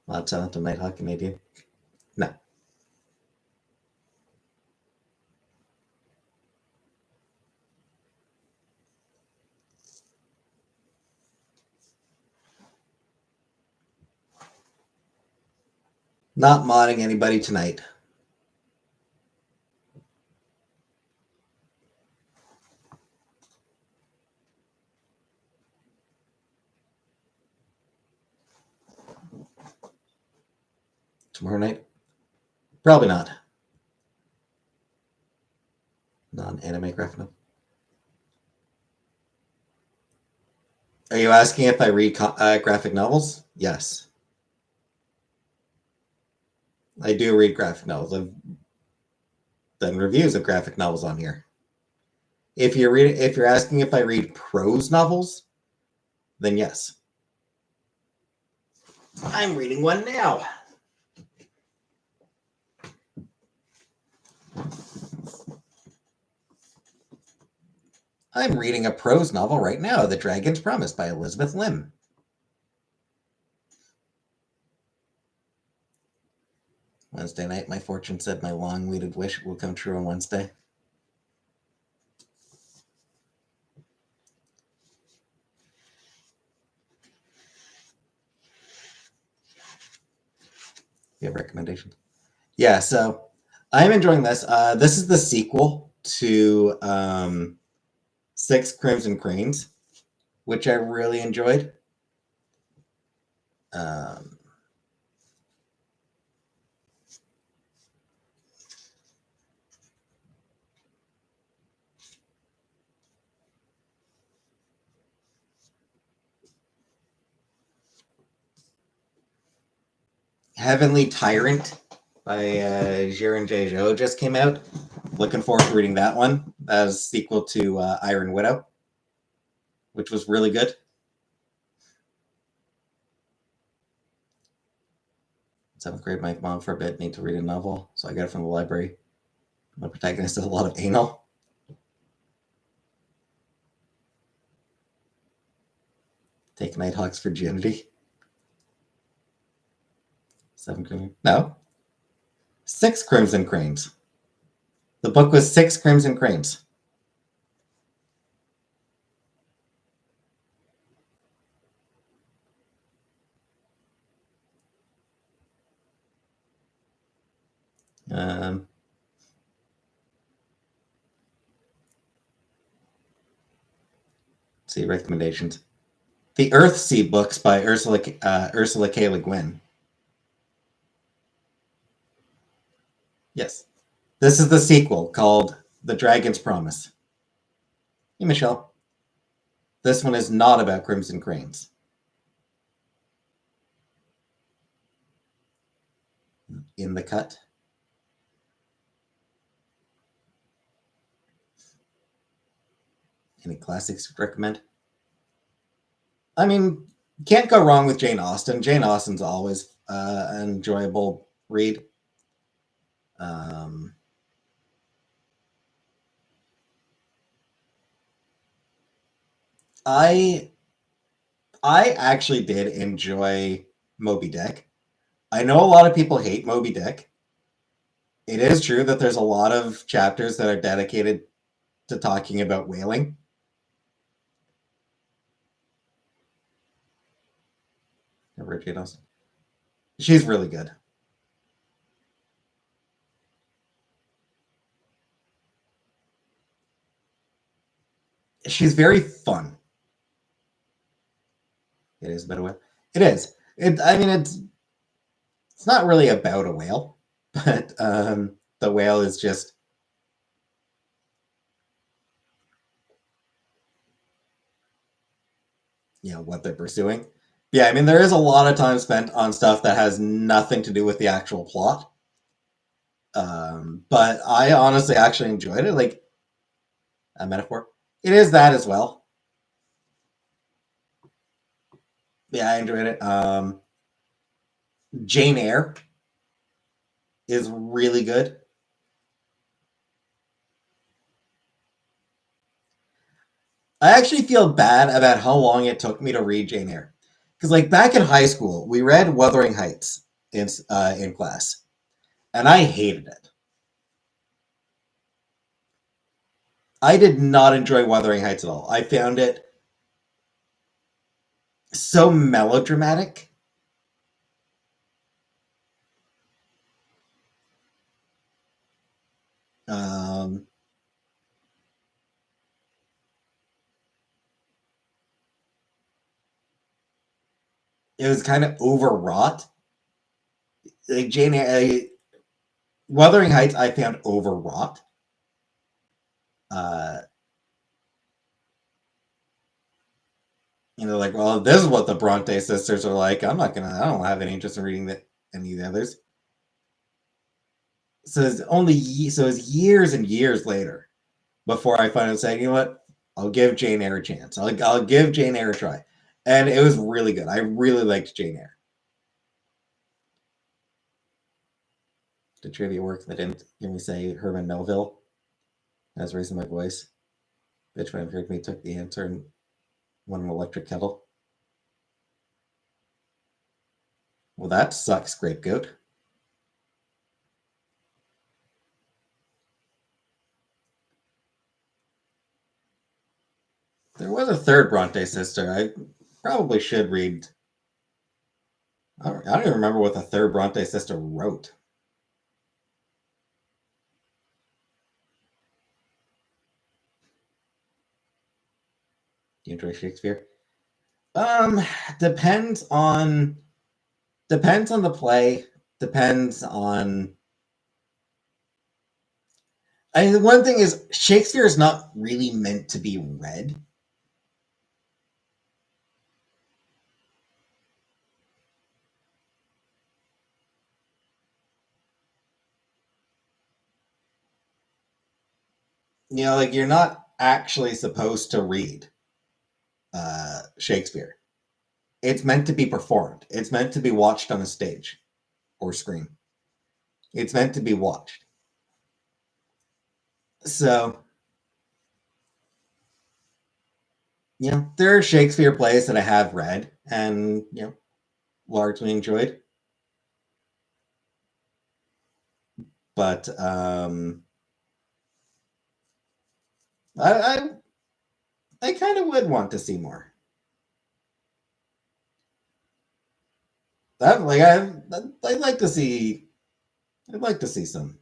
Mod Silent and Nighthawk Canadian. No. Not modding anybody tonight. Tomorrow night? Probably not. Non-anime graphic novel. Are you asking if I read graphic novels? Yes. I do read graphic novels. I've done reviews of graphic novels on here. If you're asking if I read prose novels, then yes. I'm reading one now. I'm reading a prose novel right now, The Dragon's Promise by Elizabeth Lim. Wednesday night, my fortune said my long-awaited wish will come true on Wednesday. You have recommendations? Yeah, so I'm enjoying this. This is the sequel to Six Crimson Cranes, which I really enjoyed. Heavenly Tyrant by Jiren J. Zhou just came out. Looking forward to reading that one. That is sequel to Iron Widow, which was really good. Seventh grade, my mom forbid me to read a novel, so I got it from the library. The protagonist does a lot of anal. Take Nighthawk's virginity. No. Six Crimson Cranes. The book was Six Crimson Cranes. See recommendations. The Earthsea books by Ursula K. Le Guin. Yes. This is the sequel called The Dragon's Promise. Hey, Michelle. This one is not about Crimson Cranes. In the cut. Any classics to recommend? I mean, can't go wrong with Jane Austen. Jane Austen's always an enjoyable read. I actually did enjoy Moby Dick. I know a lot of people hate Moby Dick. It is true that there's a lot of chapters that are dedicated to talking about whaling. Never Jane Austen. She's really good. She's very fun. It is about a whale. It is. I mean, it's not really about a whale, but the whale is just what they're pursuing. Yeah, I mean, there is a lot of time spent on stuff that has nothing to do with the actual plot. But I honestly actually enjoyed it. Like a metaphor. It is that as well. Yeah, I enjoyed it. Jane Eyre is really good. I actually feel bad about how long it took me to read Jane Eyre. Because like back in high school, we read Wuthering Heights in class, and I hated it. I did not enjoy Wuthering Heights at all. I found it so melodramatic. Um, it was kind of overwrought. Like Jane Eyre, Wuthering Heights, I found overwrought. Uh, like, well, this is what the Bronte sisters are like. I don't have any interest in reading any of the others. So it's years and years later before I finally said, you know what, I'll give Jane Eyre a chance. I'll give Jane Eyre a try, and it was really good. I really liked Jane Eyre. The trivia work that didn't hear me say Herman Melville as raising my voice. Bitchman heard me took the answer and won an electric kettle. Well, that sucks, Grape Goat. There was a third Bronte sister. I probably should read. I don't even remember what the third Bronte sister wrote. Do you enjoy Shakespeare? Depends on the play. Depends on. I mean, the one thing is Shakespeare is not really meant to be read. You know, like you're not actually supposed to read Shakespeare. It's meant to be performed. It's meant to be watched on a stage or screen. It's meant to be watched. So, you know, there are Shakespeare plays that I have read and, you know, largely enjoyed. But I I kind of would want to see more. That like I'd like to see. I'd like to see some.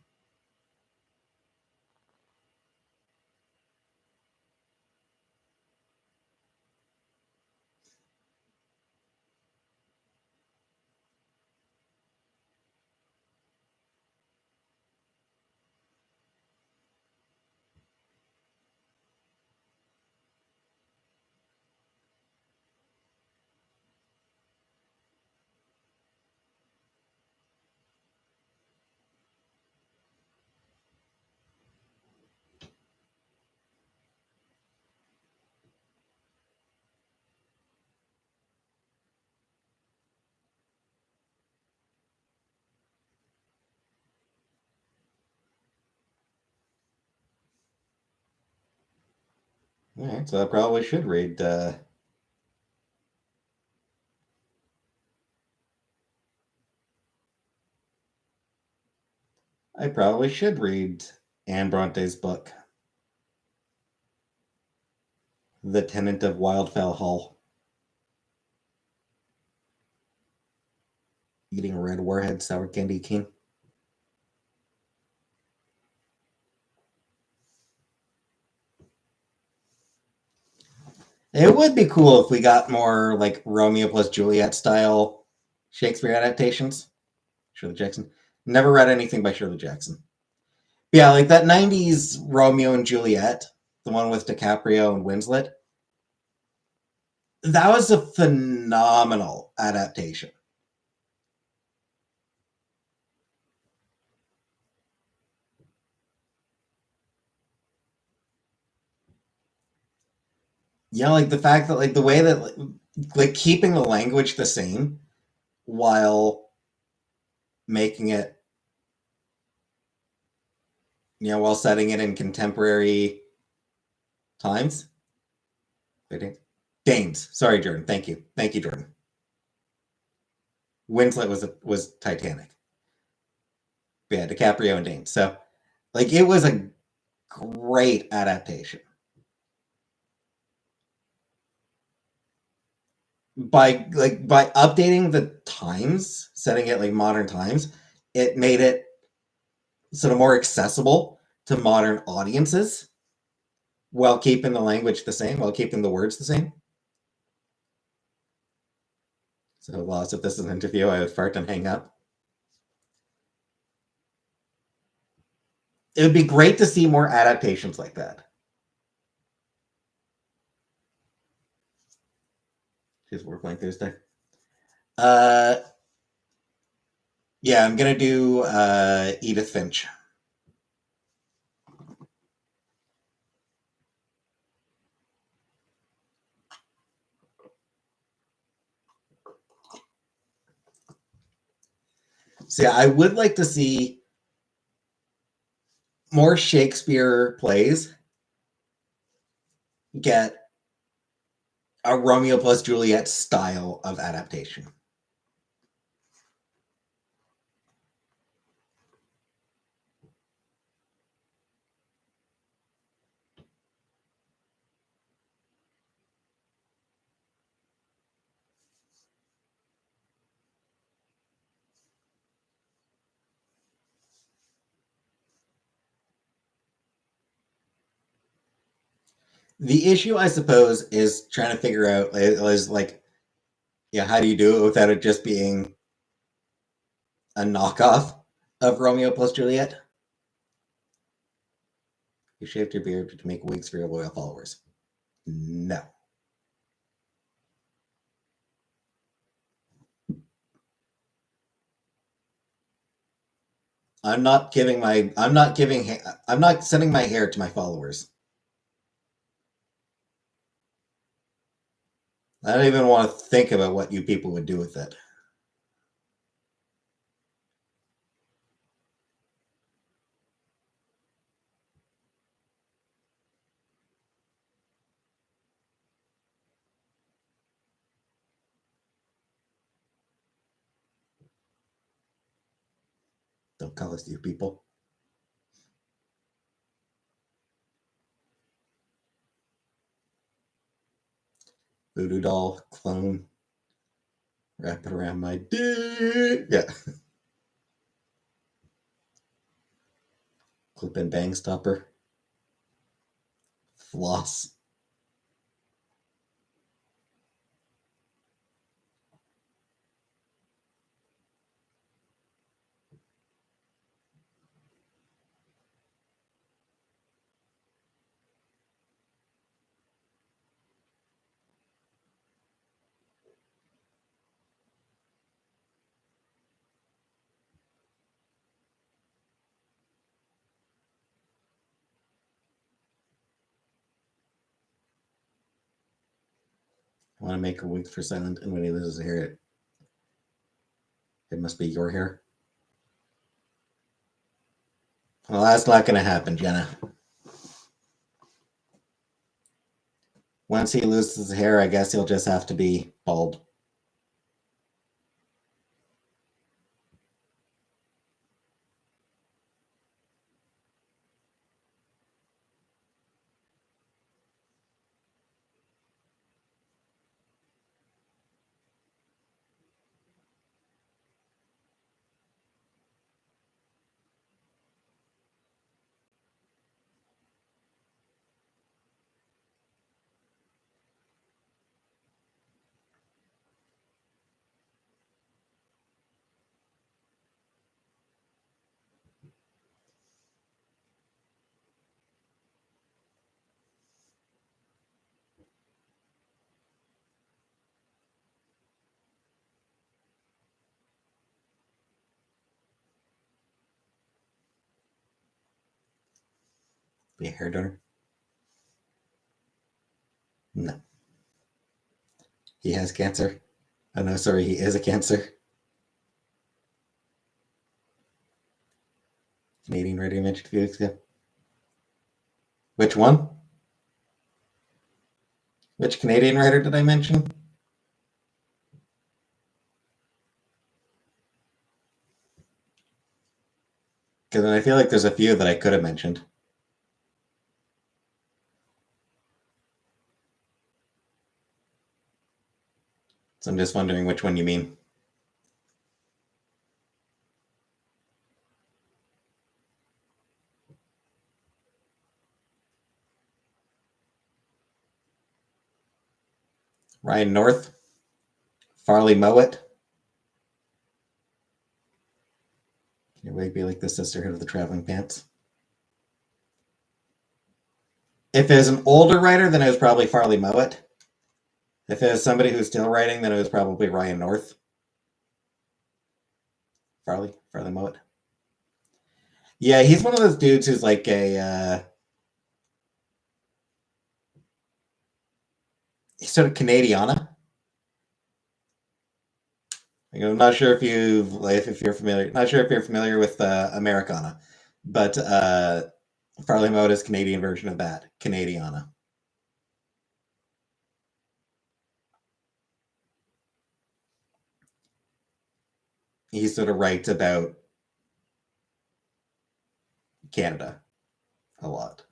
All right, so I probably should read. I probably should read Anne Bronte's book, The Tenant of Wildfell Hall. Eating a red warhead, sour candy cane. It would be cool if we got more like Romeo plus Juliet style Shakespeare adaptations. Shirley Jackson. Never read anything by Shirley Jackson. But yeah, like that 90s Romeo and Juliet, the one with DiCaprio and Winslet. That was a phenomenal adaptation. Yeah, like the fact that like the way that like keeping the language the same while making it, you know, while setting it in contemporary times. Danes. Sorry, Jordan. Thank you. Thank you, Jordan. Winslet was Titanic. But yeah, DiCaprio and Danes. So like it was a great adaptation. By updating the times, setting it like modern times, it made it sort of more accessible to modern audiences while keeping the language the same, while keeping the words the same. So, Lost, if this is an interview, I would fart and hang up. It would be great to see more adaptations like that. She's we're playing Thursday. Uh, yeah, I'm gonna do Edith Finch. So yeah, I would like to see more Shakespeare plays get a Romeo plus Juliet style of adaptation. The issue, I suppose, is trying to figure out is like, yeah, how do you do it without it just being a knockoff of Romeo plus Juliet? You shaved your beard to make wigs for your loyal followers. No. I'm not sending my hair to my followers. I don't even want to think about what you people would do with it. Don't call us you people. Voodoo doll clone. Wrap it around my dick. Yeah. Clip and bang stopper. Floss. I want to make a wig for Silent, and when he loses hair, it must be your hair. Well, that's not going to happen, Jenna. Once he loses hair, I guess he'll just have to be bald. Be a hair donor? No. He has cancer. Oh no, sorry, he is a cancer. Canadian writer you mentioned a few weeks ago. Which one? Which Canadian writer did I mention? Because I feel like there's a few that I could have mentioned. So I'm just wondering which one you mean. Ryan North, Farley Mowat. Your wig be like the sisterhood of the traveling pants. If it was an older writer, then it was probably Farley Mowat. If it was somebody who's still writing, then it was probably Ryan North. Farley Mowat. Yeah, he's one of those dudes who's like he's sort of Canadiana. I'm not sure if you're familiar. Not sure if you're familiar with Americana, but Farley Mowat is Canadian version of that, Canadiana. he sort of writes about Canada a lot.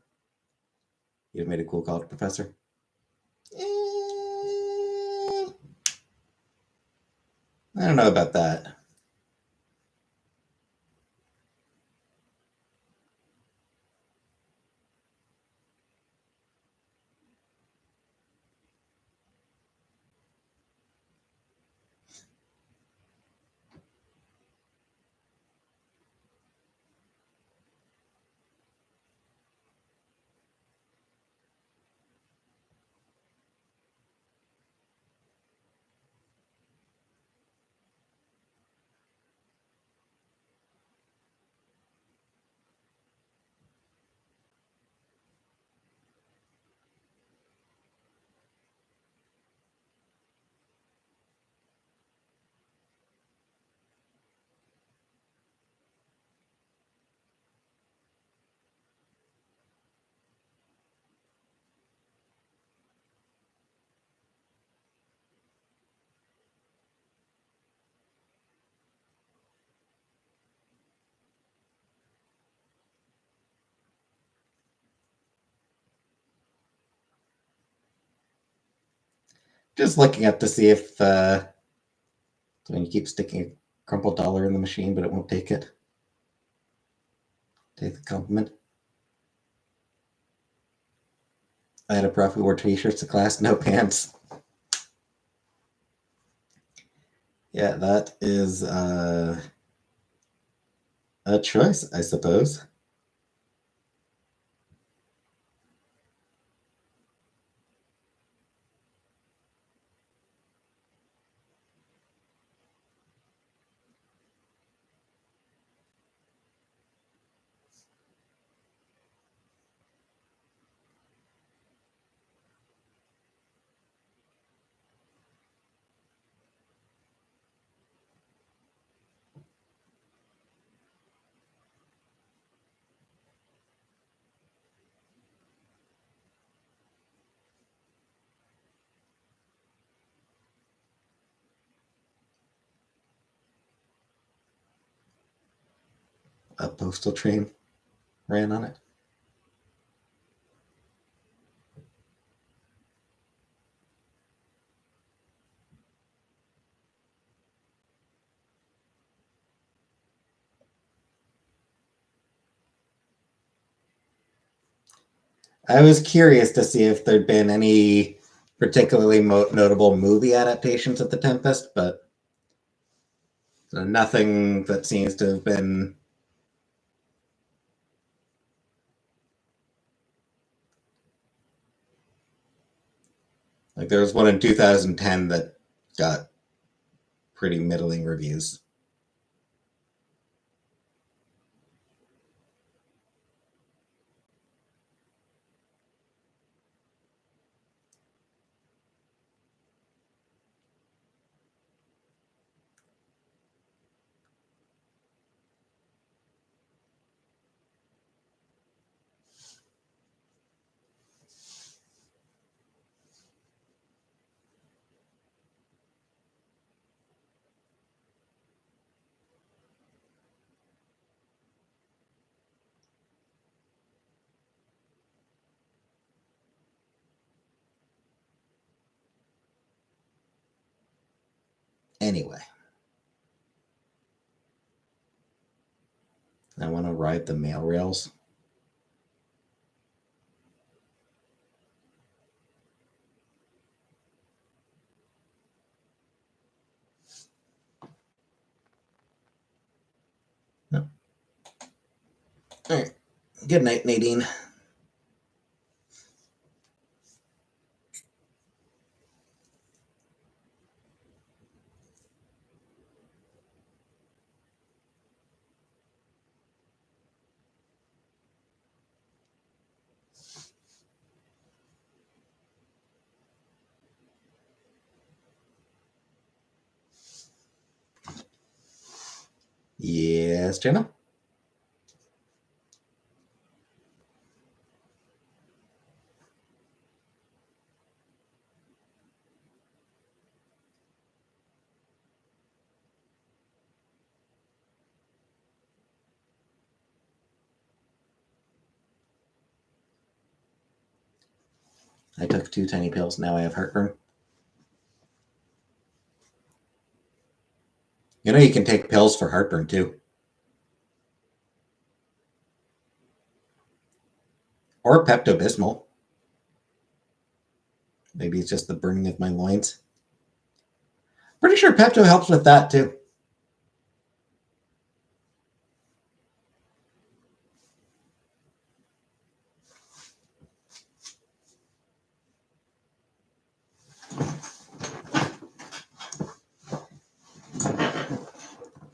You've made a cool college professor. I don't know about that. Just looking up to see if when you keep sticking a crumpled dollar in the machine, but it won't take it. Take the compliment. I had a prof who wore t-shirts to class, no pants. Yeah, that is a choice, I suppose. A postal train ran on it. I was curious to see if there'd been any particularly notable movie adaptations of The Tempest, but nothing that seems to have been. Like there was one in 2010 that got pretty middling reviews. Anyway, I want to ride the mail rails. All right. Good night, Nadine. Yes, Jenna? I took 2 tiny pills. Now I have heartburn. You know, you can take pills for heartburn too. Or Pepto-Bismol. Maybe it's just the burning of my loins. Pretty sure Pepto helps with that too.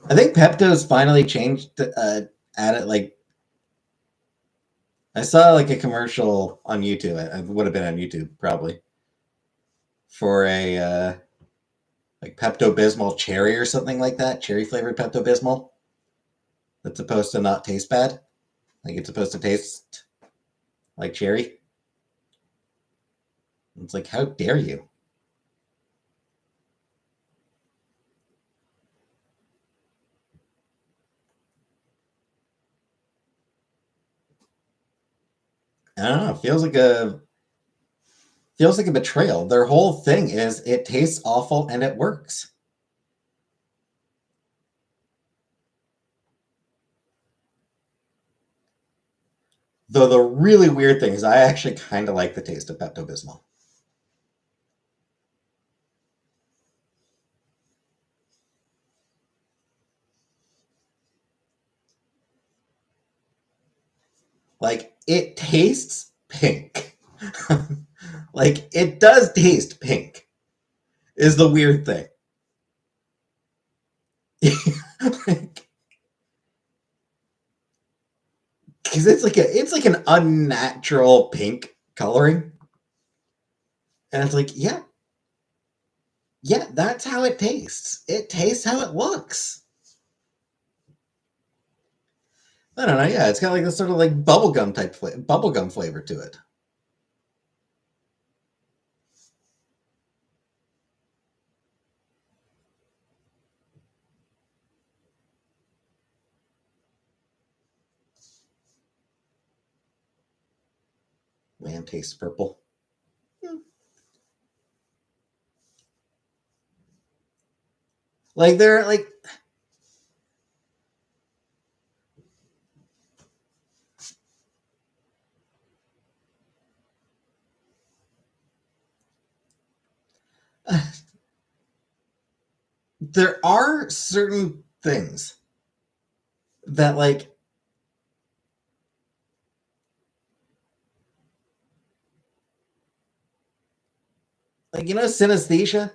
I think Pepto's finally changed added like I saw like a commercial on YouTube. It would have been on YouTube probably for a like Pepto Bismol cherry or something like that, cherry flavored Pepto Bismol. That's supposed to not taste bad. Like it's supposed to taste like cherry. It's like, how dare you? I don't know. It feels like a betrayal. Their whole thing is it tastes awful and it works. Though the really weird thing is I actually kind of like the taste of Pepto Bismol. Like it tastes pink. Like it does taste pink. Is the weird thing. Like, because it's like an unnatural pink coloring, and it's like yeah, that's how it tastes. It tastes how it looks. I don't know. Yeah, it's got like this sort of like bubblegum flavor to it. Man, tastes purple. Like they're like there are certain things that like you know synesthesia.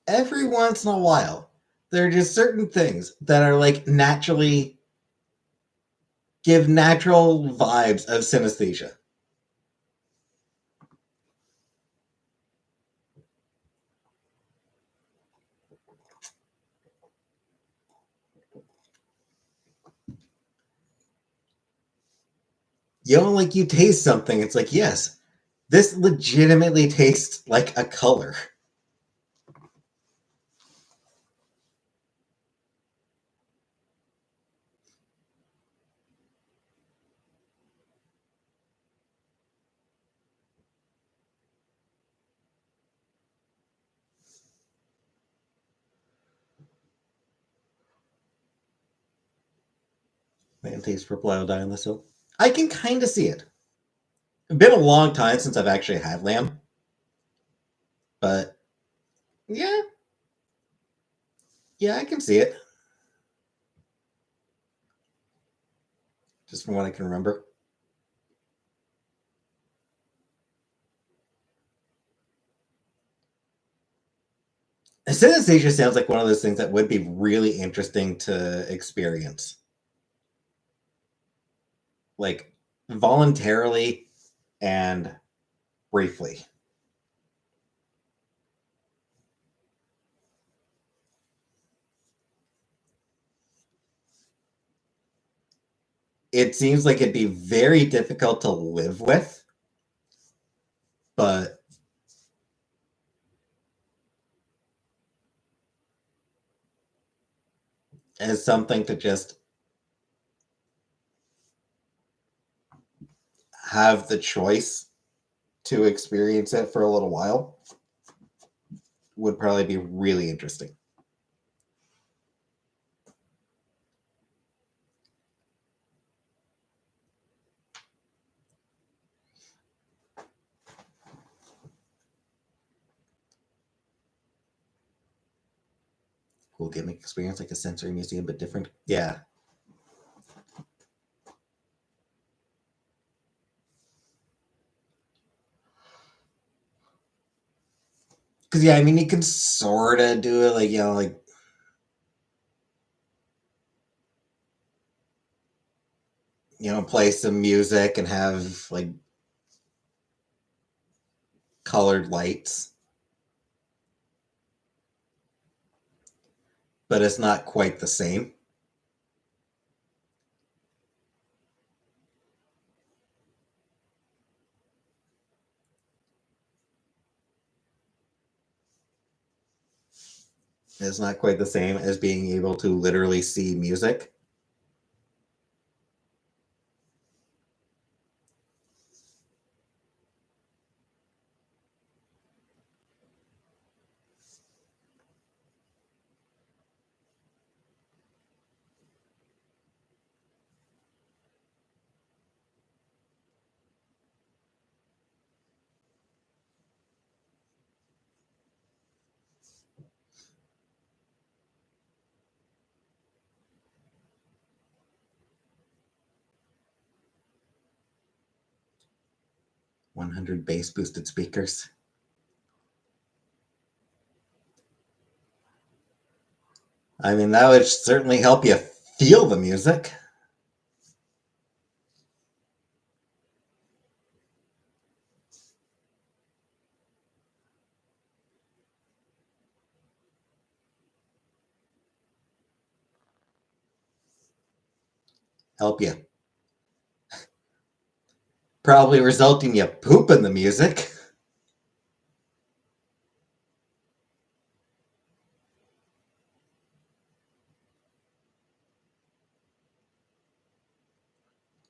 Every once in a while, there are just certain things that are like naturally give natural vibes of synesthesia. You know, like you taste something, it's like, yes, this legitimately tastes like a color. Man tastes purple, I'll die on this hill. I can kind of see it. It's been a long time since I've actually had lamb, but yeah, yeah, I can see it. Just from what I can remember. Synesthesia sounds like one of those things that would be really interesting to experience. Like voluntarily and briefly. It seems like it'd be very difficult to live with, but as something to just have the choice to experience it for a little while would probably be really interesting. Cool gimmick experience, like a sensory museum, but different. Yeah. Because, yeah, I mean, you can sort of do it, like, play some music and have, like, colored lights. But it's not quite the same. It's not quite the same as being able to literally see music. $100 bass boosted speakers. I mean, that would certainly help you feel the music. Help you. Probably resulting you pooping the music.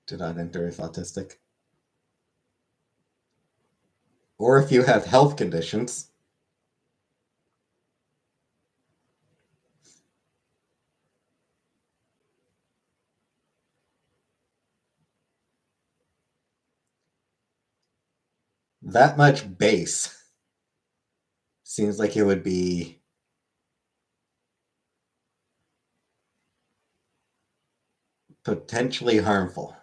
Do not enter if autistic. Or if you have health conditions. That much bass seems like it would be potentially harmful.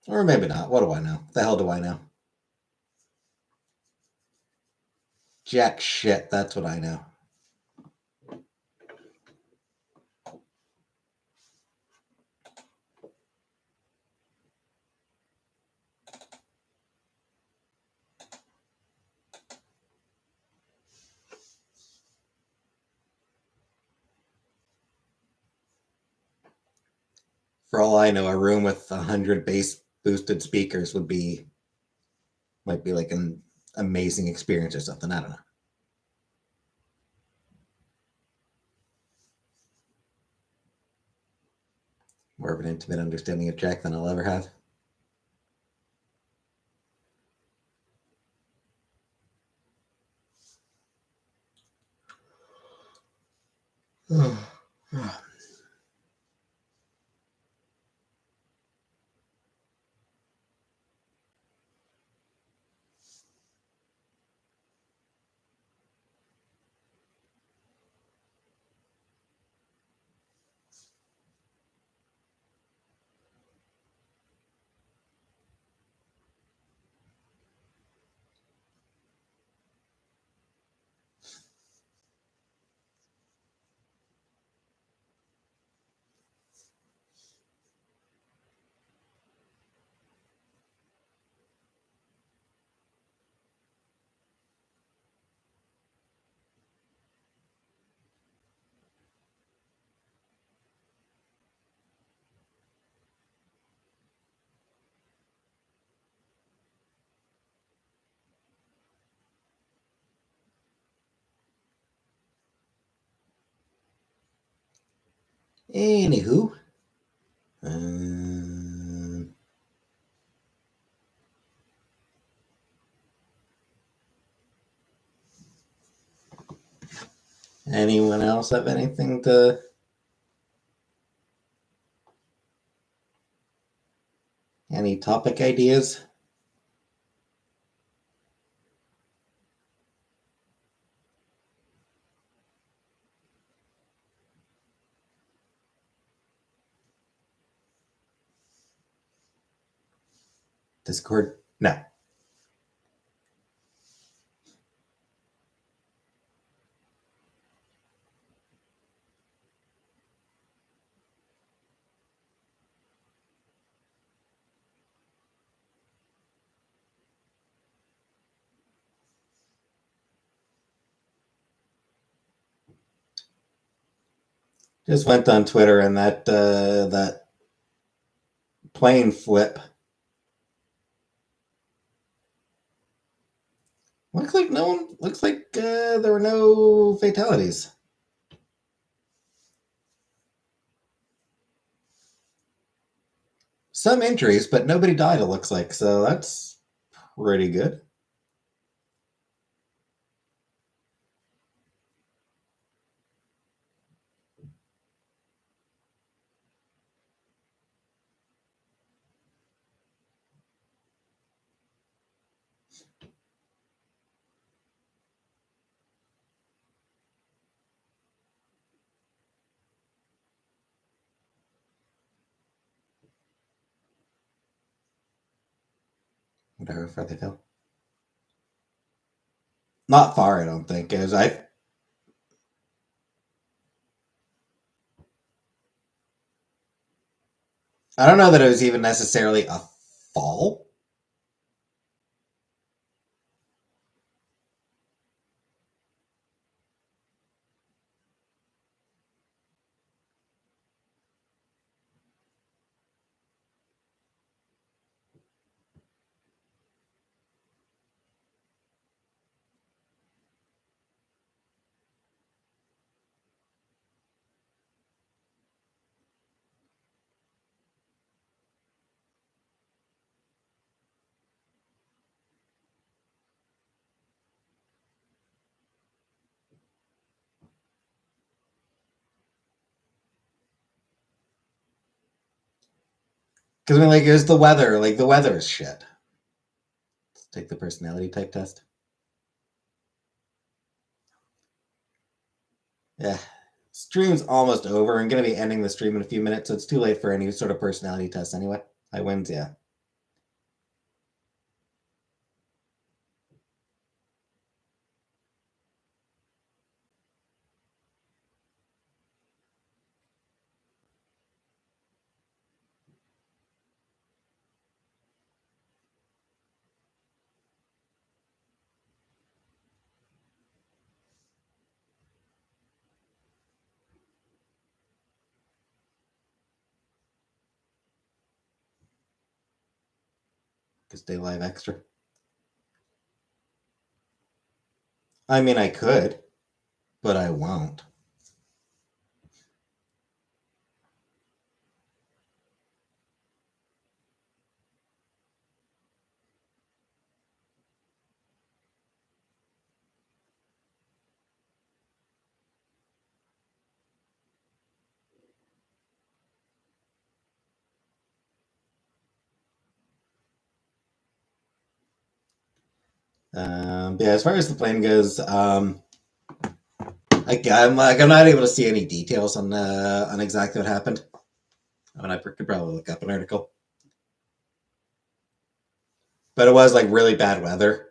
Or maybe not. What do I know? The hell do I know? Jack shit, that's what I know. For all I know, a room with 100 bass boosted speakers might be like an amazing experience or something. I don't know. More of an intimate understanding of Jack than I'll ever have. Anywho. Anyone else have anything to... Any topic ideas? Discord? No. Just went on Twitter and that plane flip. Looks like there were no fatalities. Some injuries, but nobody died, it looks like, so that's pretty good. Whatever, far they fell. Not far, I don't think. I don't know that it was even necessarily a fall. Because I mean, like, it was the weather. Like, the weather is shit. Let's take the personality type test. Yeah. Stream's almost over. I'm going to be ending the stream in a few minutes, so it's too late for any sort of personality test anyway. I wins, yeah. Could stay live extra. I mean, I could, but I won't. Yeah, as far as the plane goes, I'm not able to see any details on exactly what happened. I mean, I could probably look up an article, but it was like really bad weather.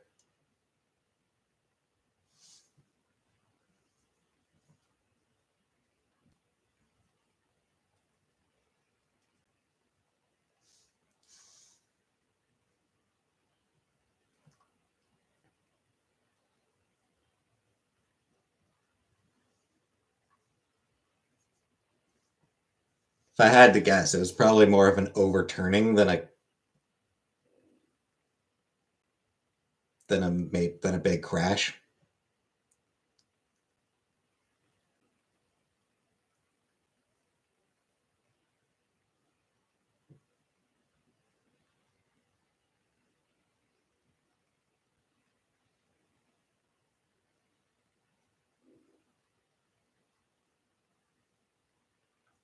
If I had to guess, it was probably more of an overturning than a big crash.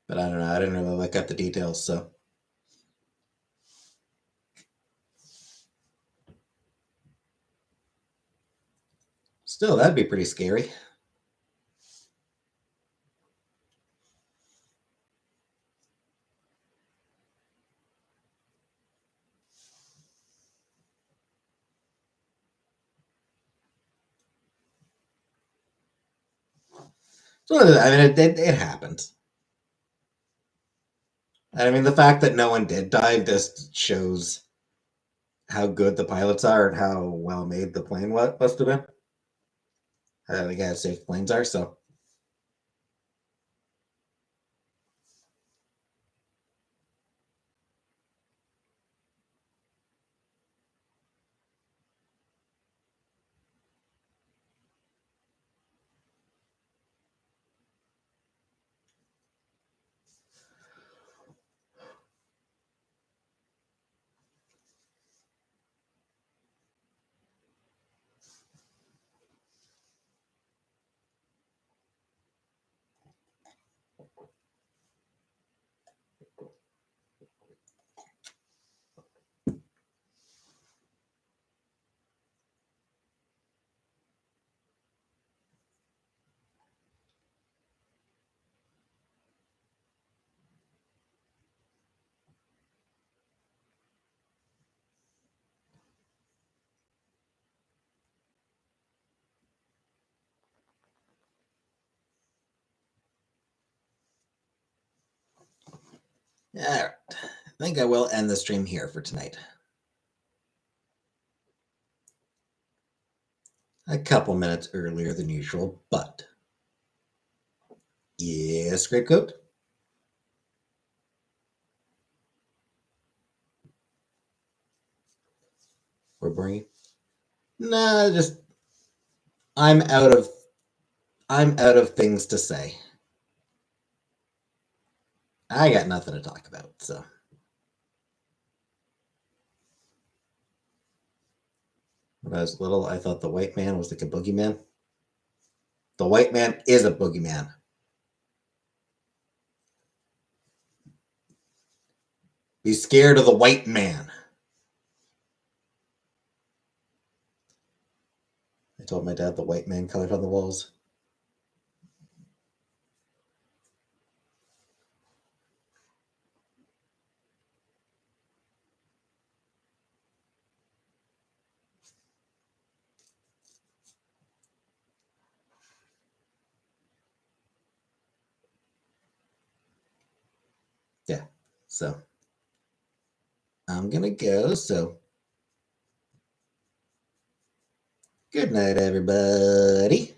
But I don't know. I didn't really look up the details, so. Still, that'd be pretty scary. So, I mean, it happens. I mean, the fact that no one did die just shows how good the pilots are and how well made the plane must have been. The guys safe planes are, so. All right. I think I will end the stream here for tonight. A couple minutes earlier than usual, but. Yes, Grapecoat? We're bringing. Nah, just I'm out of things to say. I got nothing to talk about, so. When I was little, I thought the white man was like a boogeyman. The white man is a boogeyman. Be scared of the white man. I told my dad the white man colored on the walls. Yeah, so I'm gonna go. So good night, everybody.